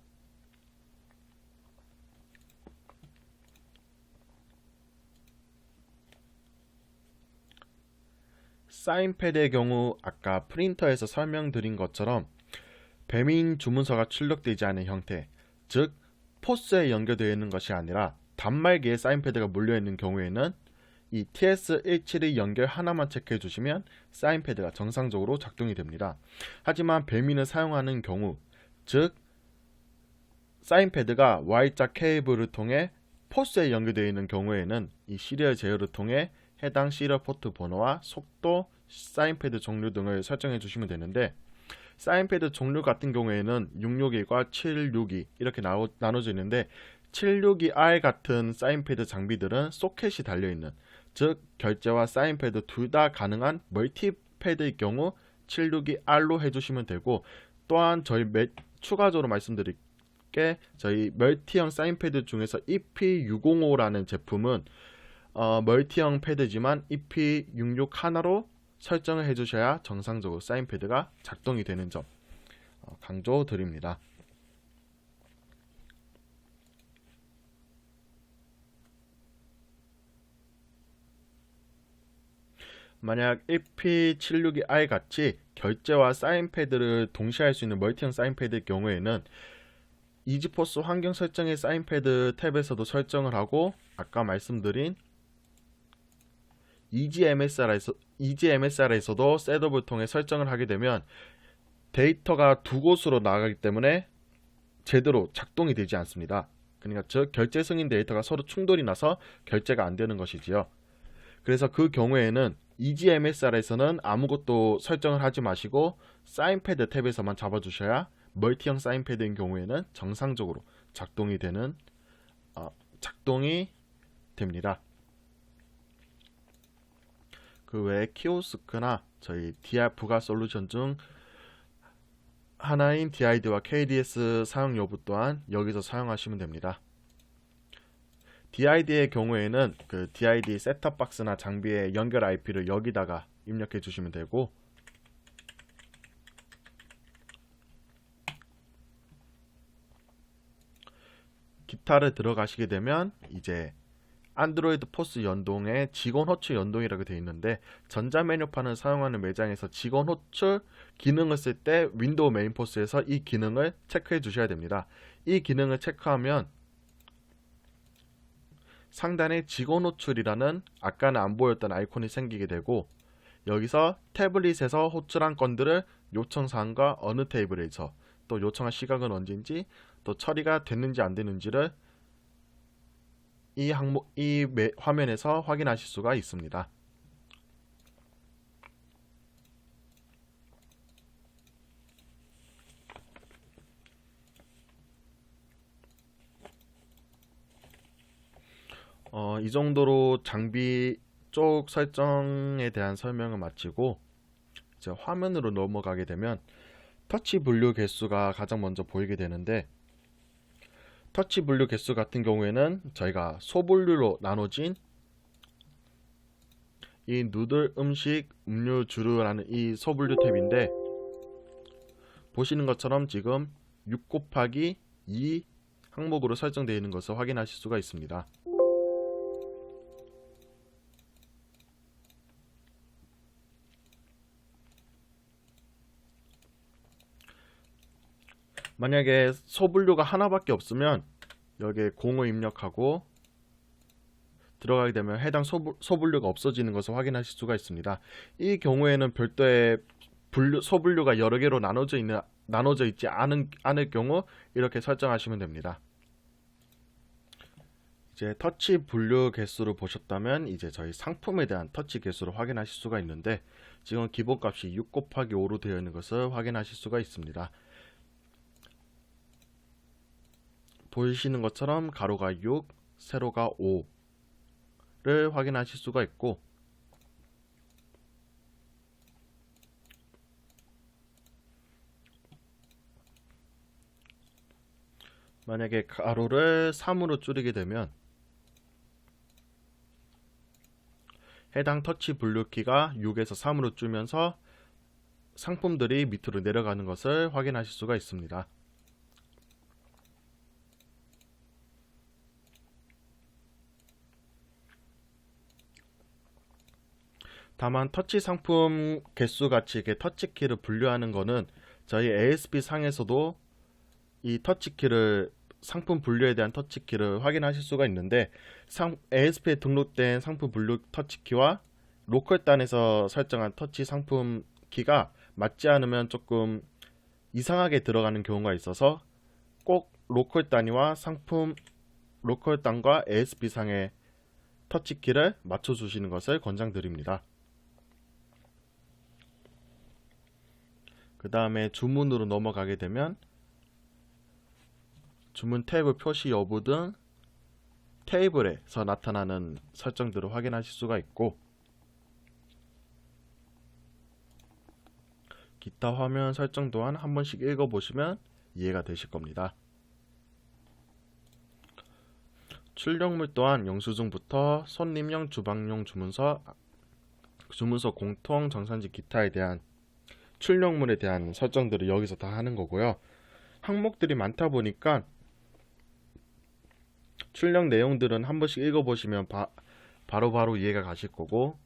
사인패드의 경우 아까 프린터에서 설명드린 것처럼 배민 주문서가 출력되지 않은 형태, 즉 포스에 연결되어 있는 것이 아니라 단말기에 사인패드가 물려있는 경우에는 이 TS172 연결 하나만 체크해 주시면 사인패드가 정상적으로 작동이 됩니다. 하지만 배민을 사용하는 경우, 즉 사인패드가 Y자 케이블을 통해 포스에 연결되어 있는 경우에는 이 시리얼 제어를 통해 해당 시리얼 포트 번호와 속도, 사인패드 종류 등을 설정해 주시면 되는데, 사인패드 종류 같은 경우에는 661과 762 이렇게 나눠져 있는데, 762R 같은 사인패드 장비들은 소켓이 달려있는, 즉 결제와 사인패드 둘 다 가능한 멀티패드의 경우 762R로 해주시면 되고, 또한 저희 추가적으로 말씀드릴게, 저희 멀티형 사인패드 중에서 EP605라는 제품은 멀티형 패드지만 EP66 하나로 설정을 해주셔야 정상적으로 사인패드가 작동이 되는 점 강조드립니다. 만약 EP762i 같이 결제와 사인패드를 동시에 할 수 있는 멀티형 사인패드의 경우에는 이지포스 환경 설정의 사인패드 탭에서도 설정을 하고, 아까 말씀드린 EGMSR에서도 셋업을 통해 설정을 하게 되면 데이터가 두 곳으로 나가기 때문에 제대로 작동이 되지 않습니다. 그러니까 즉 결제 승인 데이터가 서로 충돌이 나서 결제가 안 되는 것이지요. 그래서 그 경우에는 EGMSR에서는 아무것도 설정을 하지 마시고 사인패드 탭에서만 잡아주셔야 멀티형 사인패드인 경우에는 정상적으로 작동이 됩니다. 그 외에 키오스크나 저희 부가 솔루션 중 하나인 DID와 KDS 사용 여부 또한 여기서 사용하시면 됩니다. DID의 경우에는 그 DID 셋탑박스나 장비의 연결 IP를 여기다가 입력해 주시면 되고, 기타를 들어가시게 되면 이제 안드로이드 포스 연동에 직원 호출 연동이라고 되어 있는데, 전자 메뉴판을 사용하는 매장에서 직원 호출 기능을 쓸 때 윈도우 메인 포스에서 이 기능을 체크해 주셔야 됩니다. 이 기능을 체크하면 상단에 직원 호출이라는 아까는 안 보였던 아이콘이 생기게 되고, 여기서 태블릿에서 호출한 건들을 요청사항과 어느 테이블에서 또 요청한 시각은 언제인지 또 처리가 됐는지 안 됐는지를 이 화면에서 확인하실 수가 있습니다. 이 정도로 장비 쪽 설정에 대한 설명을 마치고 이제 화면으로 넘어가게 되면 터치 분류 개수가 가장 먼저 보이게 되는데, 터치 분류 개수 같은 경우에는 저희가 소분류로 나눠진 이 누들, 음식, 음료, 주류라는 이 소분류 탭인데, 보시는 것처럼 지금 6 곱하기 2 항목으로 설정되어 있는 것을 확인하실 수가 있습니다. 만약에 소분류가 하나밖에 없으면 여기에 0을 입력하고 들어가게 되면 해당 소분류가 없어지는 것을 확인하실 수가 있습니다. 이 경우에는 별도의 소분류가 여러 개로 나눠져 있지 않을 경우 이렇게 설정하시면 됩니다. 이제 터치 분류 개수를 보셨다면 이제 저희 상품에 대한 터치 개수를 확인하실 수가 있는데, 지금 기본값이 6 곱하기 5로 되어 있는 것을 확인하실 수가 있습니다. 보시는 것처럼 가로가 6, 세로가 5를 확인하실 수가 있고, 만약에 가로를 3으로 줄이게 되면 해당 터치 분류키가 6에서 3으로 줄면서 상품들이 밑으로 내려가는 것을 확인하실 수가 있습니다. 다만 터치 상품 개수 같이 이렇게 터치키를 분류하는 거는 저희 ASP 상에서도 이 터치키를 상품 분류에 대한 터치키를 확인하실 수가 있는데 ASP에 등록된 상품 분류 터치키와 로컬 단에서 설정한 터치 상품 키가 맞지 않으면 조금 이상하게 들어가는 경우가 있어서 꼭 로컬 단위와 상품 로컬 단과 ASP 상의 터치키를 맞춰 주시는 것을 권장드립니다. 그 다음에 주문으로 넘어가게 되면 주문 탭의 표시 여부 등 테이블에서 나타나는 설정들을 확인하실 수가 있고, 기타 화면 설정 또한 한 번씩 읽어보시면 이해가 되실 겁니다. 출력물 또한 영수증부터 손님용, 주방용 주문서, 주문서 공통, 정산지 기타에 대한 출력물에 대한 설정들을 여기서 다 하는 거고요. 항목들이 많다 보니까 출력 내용들은 한 번씩 읽어보시면 바로바로 이해가 가실 거고,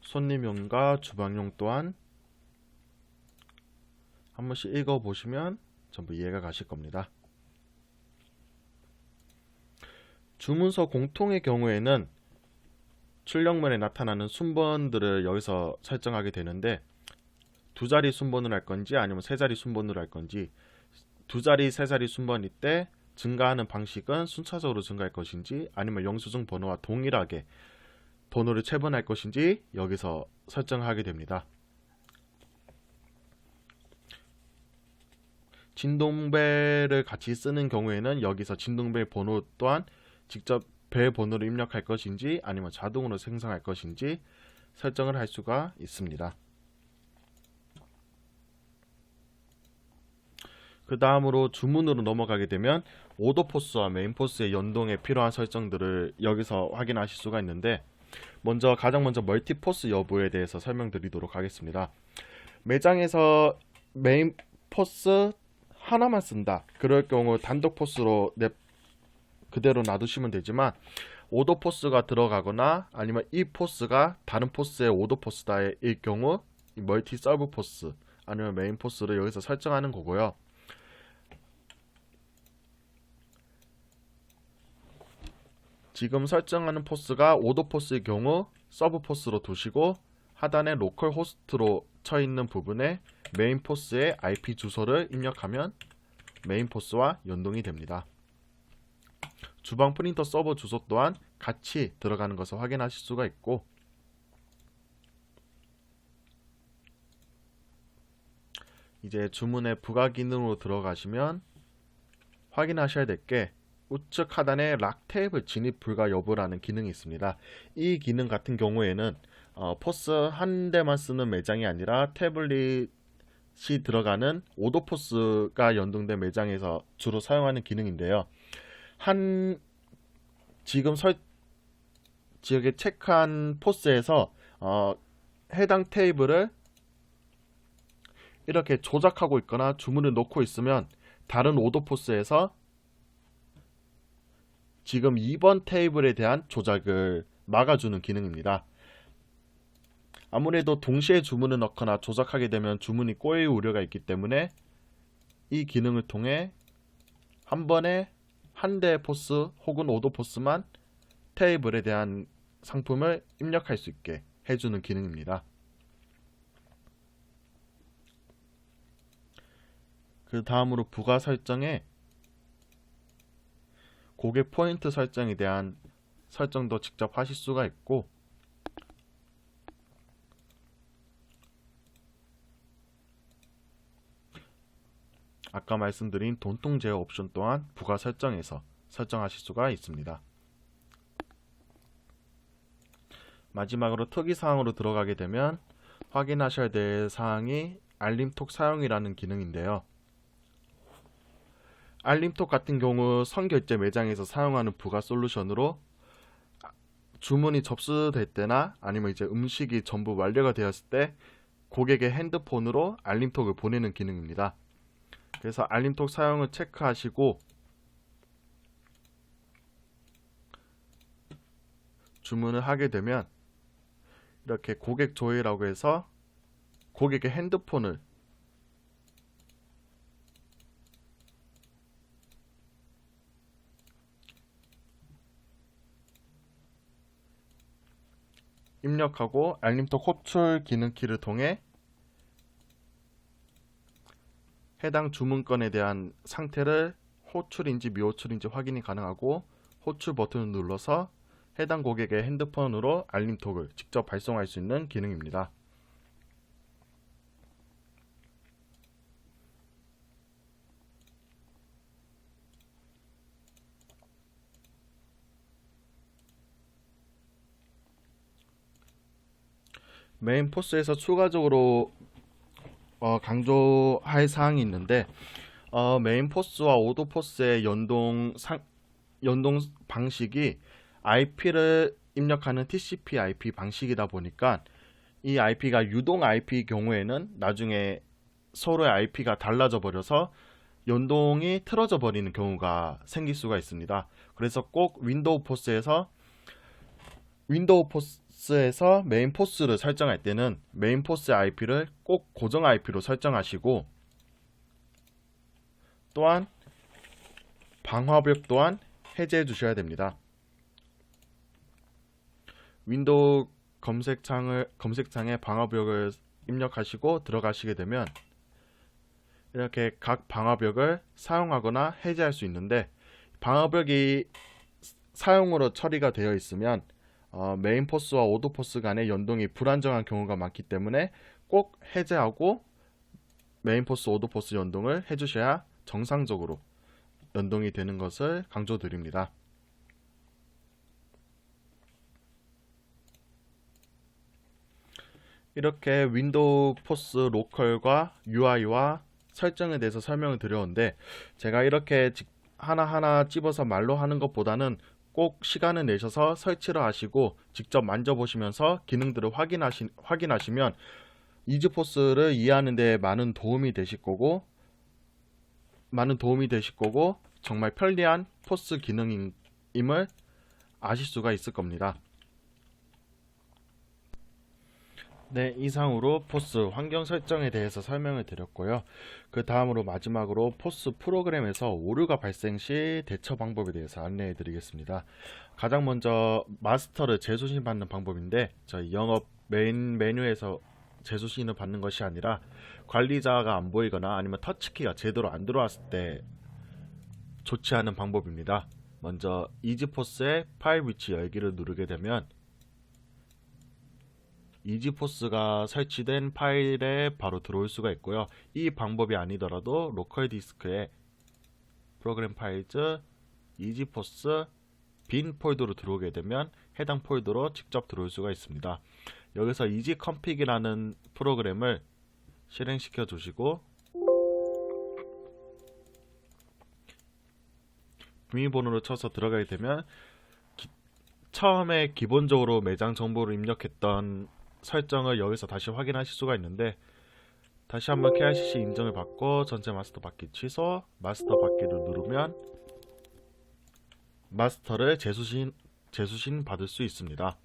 손님용과 주방용 또한 한 번씩 읽어보시면 전부 이해가 가실 겁니다. 주문서 공통의 경우에는 출력물에 나타나는 순번들을 여기서 설정하게 되는데, 두 자리 순번을 할 건지 아니면 세 자리 순번으로 할 건지, 두 자리, 세 자리 순번일 때 증가하는 방식은 순차적으로 증가할 것인지 아니면 영수증 번호와 동일하게 번호를 체분할 것인지 여기서 설정하게 됩니다. 진동벨을 같이 쓰는 경우에는 여기서 진동벨 번호 또한 직접 벨 번호를 입력할 것인지 아니면 자동으로 생성할 것인지 설정을 할 수가 있습니다. 그 다음으로 주문으로 넘어가게 되면 오더 포스와 메인 포스의 연동에 필요한 설정들을 여기서 확인하실 수가 있는데, 가장 먼저 멀티 포스 여부에 대해서 설명드리도록 하겠습니다. 매장에서 메인 포스 하나만 쓴다, 그럴 경우 단독 포스로 그대로 놔두시면 되지만, 오더 포스가 들어가거나 아니면 이 포스가 다른 포스의 오더 포스다일 경우 멀티 서브 포스 아니면 메인 포스를 여기서 설정하는 거고요. 지금 설정하는 포스가 오더 포스의 경우 서브 포스로 두시고, 하단에 로컬 호스트로 쳐 있는 부분에 메인 포스의 IP 주소를 입력하면 메인 포스와 연동이 됩니다. 주방 프린터 서버 주소 또한 같이 들어가는 것을 확인하실 수가 있고, 이제 주문의 부가 기능으로 들어가시면 확인하셔야 될 게 우측 하단에 락 탭을 진입 불가 여부라는 기능이 있습니다. 이 기능 같은 경우에는 포스 한 대만 쓰는 매장이 아니라 태블릿이 들어가는 오더 포스가 연동된 매장에서 주로 사용하는 기능인데요. 지금 지역에 체크한 포스에서 해당 테이블을 이렇게 조작하고 있거나 주문을 넣고 있으면 다른 오더 포스에서 지금 2번 테이블에 대한 조작을 막아주는 기능입니다. 아무래도 동시에 주문을 넣거나 조작하게 되면 주문이 꼬일 우려가 있기 때문에 이 기능을 통해 한 번에 한 대의 포스 혹은 오더 포스만 테이블에 대한 상품을 입력할 수 있게 해주는 기능입니다. 그 다음으로 부가 설정에 고객 포인트 설정에 대한 설정도 직접 하실 수가 있고, 아까 말씀드린 돈통 제어 옵션 또한 부가 설정에서 설정하실 수가 있습니다. 마지막으로 특이사항으로 들어가게 되면 확인하셔야 될 사항이 알림톡 사용이라는 기능인데요. 알림톡 같은 경우 선결제 매장에서 사용하는 부가 솔루션으로 주문이 접수될 때나 아니면 이제 음식이 전부 완료가 되었을 때 고객의 핸드폰으로 알림톡을 보내는 기능입니다. 그래서 알림톡 사용을 체크하시고 주문을 하게 되면 이렇게 고객 조회라고 해서 고객의 핸드폰을 입력하고 알림톡 호출 기능 키를 통해 해당 주문건에 대한 상태를 호출인지 미호출인지 확인이 가능하고 호출 버튼을 눌러서 해당 고객의 핸드폰으로 알림톡을 직접 발송할 수 있는 기능입니다. 메인 포스에서 추가적으로 강조할 사항이 있는데 메인 포스와 오도 포스의 연동 방식이 IP를 입력하는 TCP/IP 방식이다 보니까 이 IP가 유동 IP 경우에는 나중에 서로의 IP가 달라져 버려서 연동이 틀어져 버리는 경우가 생길 수가 있습니다. 그래서 꼭 윈도우 포스에서 메인 포스를 설정할 때는 메인 포스 IP를 꼭 고정 IP로 설정하시고, 또한 방화벽 또한 해제해 주셔야 됩니다. 윈도우 검색창에 방화벽을 입력하시고 들어가시게 되면 이렇게 각 방화벽을 사용하거나 해제할 수 있는데, 방화벽이 사용으로 처리가 되어 있으면 메인 포스와 오도 포스 간의 연동이 불안정한 경우가 많기 때문에 꼭 해제하고 메인 포스, 오도 포스 연동을 해주셔야 정상적으로 연동이 되는 것을 강조드립니다. 이렇게 윈도우 포스 로컬과 UI와 설정에 대해서 설명을 드렸는데, 제가 이렇게 하나하나 찝어서 말로 하는 것보다는 꼭 시간을 내셔서 설치를 하시고 직접 만져보시면서 기능들을 확인하시면 이즈포스를 이해하는 데 많은 도움이 되실 거고 정말 편리한 포스 기능임을 아실 수가 있을 겁니다. 네, 이상으로 포스 환경 설정에 대해서 설명을 드렸고요. 그 다음으로 마지막으로 포스 프로그램에서 오류가 발생 시 대처 방법에 대해서 안내해 드리겠습니다. 가장 먼저 마스터를 재수신 받는 방법인데, 저희 영업 메인 메뉴에서 재수신을 받는 것이 아니라 관리자가 안 보이거나 아니면 터치키가 제대로 안 들어왔을 때 조치하는 방법입니다. 먼저 이즈포스의 파일 위치 열기를 누르게 되면 이즈포스가 설치된 파일에 바로 들어올 수가 있고요. 이 방법이 아니더라도 로컬 디스크에 프로그램 파일즈 이즈포스 빈 폴더로 들어오게 되면 해당 폴더로 직접 들어올 수가 있습니다. 여기서 이지컴픽이라는 프로그램을 실행시켜 주시고 비밀번호를 쳐서 들어가게 되면 처음에 기본적으로 매장 정보를 입력했던 설정을 여기서 다시 확인하실 수가 있는데, 다시 한번 KICC 인정을 받고 전체 마스터 받기 취소, 마스터 받기를 누르면 마스터를 재수신 받을 수 있습니다.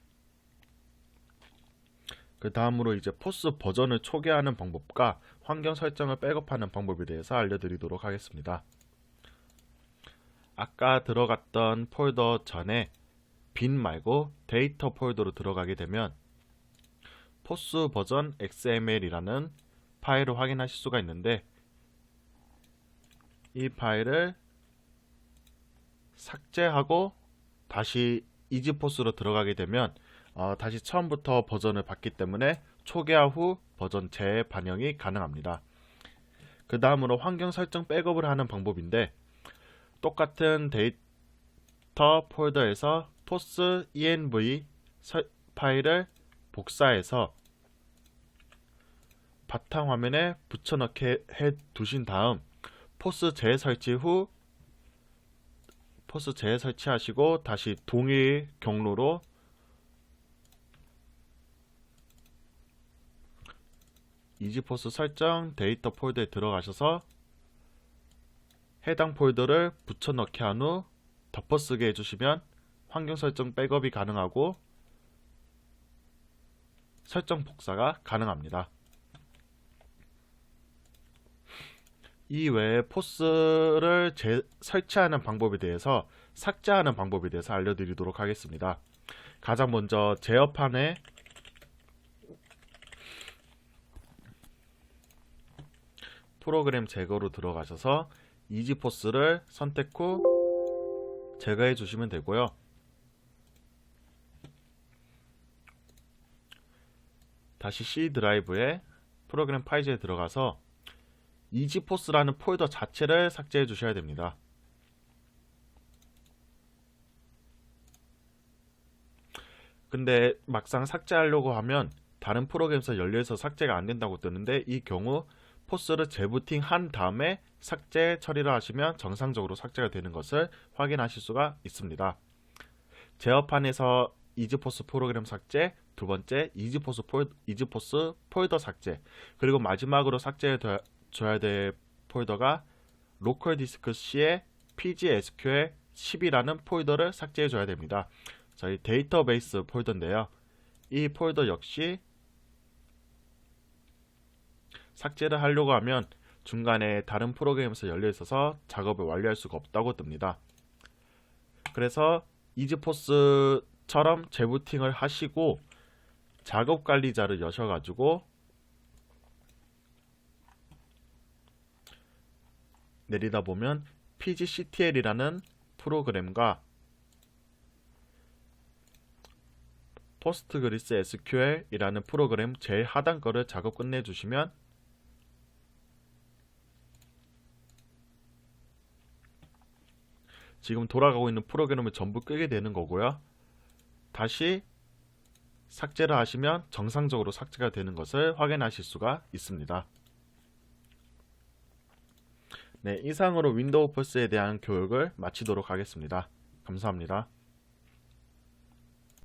그 다음으로 이제 포스 버전을 초기화하는 방법과 환경 설정을 백업하는 방법에 대해서 알려드리도록 하겠습니다. 아까 들어갔던 폴더 전에 빈 말고 데이터 폴더로 들어가게 되면 포스 버전 XML이라는 파일을 확인하실 수가 있는데, 이 파일을 삭제하고 다시 이즈포스로 들어가게 되면 다시 처음부터 버전을 받기 때문에 초기화 후 버전 재반영이 가능합니다. 그 다음으로 환경 설정 백업을 하는 방법인데, 똑같은 데이터 폴더에서 포스 env 파일을 복사해서 바탕화면에 붙여넣게 해 두신 다음 포스 재설치하시고 다시 동일 경로로 이지포스 설정 데이터 폴더에 들어가셔서 해당 폴더를 붙여넣기 한 후 덮어쓰게 해주시면 환경 설정 백업이 가능하고 설정 복사가 가능합니다. 이 외에 포스를 설치하는 방법에 대해서 삭제하는 방법에 대해서 알려드리도록 하겠습니다. 가장 먼저 제어판에 프로그램 제거로 들어가셔서 이지포스를 선택 후 제거해 주시면 되고요. 다시 C 드라이브에 프로그램 파이즈에 들어가서 이지포스라는 폴더 자체를 삭제해 주셔야 됩니다. 근데 막상 삭제하려고 하면 다른 프로그램에서 열려서 삭제가 안 된다고 뜨는데, 이 경우 포스를 재부팅 한 다음에 삭제 처리를 하시면 정상적으로 삭제가 되는 것을 확인하실 수가 있습니다. 제어판에서 이지포스 프로그램 삭제, 두 번째 이지포스 폴더 삭제, 그리고 마지막으로 삭제해 줘야 될 폴더가 로컬 디스크 C의 pgsql 10이라는 폴더를 삭제해 줘야 됩니다. 저희 데이터베이스 폴더인데요. 이 폴더 역시 삭제를 하려고 하면 중간에 다른 프로그램에서 열려 있어서 작업을 완료할 수가 없다고 뜹니다. 그래서 이지포스처럼 재부팅을 하시고 작업 관리자를 여셔가지고 내리다 보면 pgctl이라는 프로그램과 포스트그리스 SQL이라는 프로그램 제일 하단 거를 작업 끝내주시면 지금 돌아가고 있는 프로그램을 전부 끄게 되는 거고요. 다시 삭제를 하시면 정상적으로 삭제가 되는 것을 확인하실 수가 있습니다. 네, 이상으로 윈도우 포스에 대한 교육을 마치도록 하겠습니다. 감사합니다.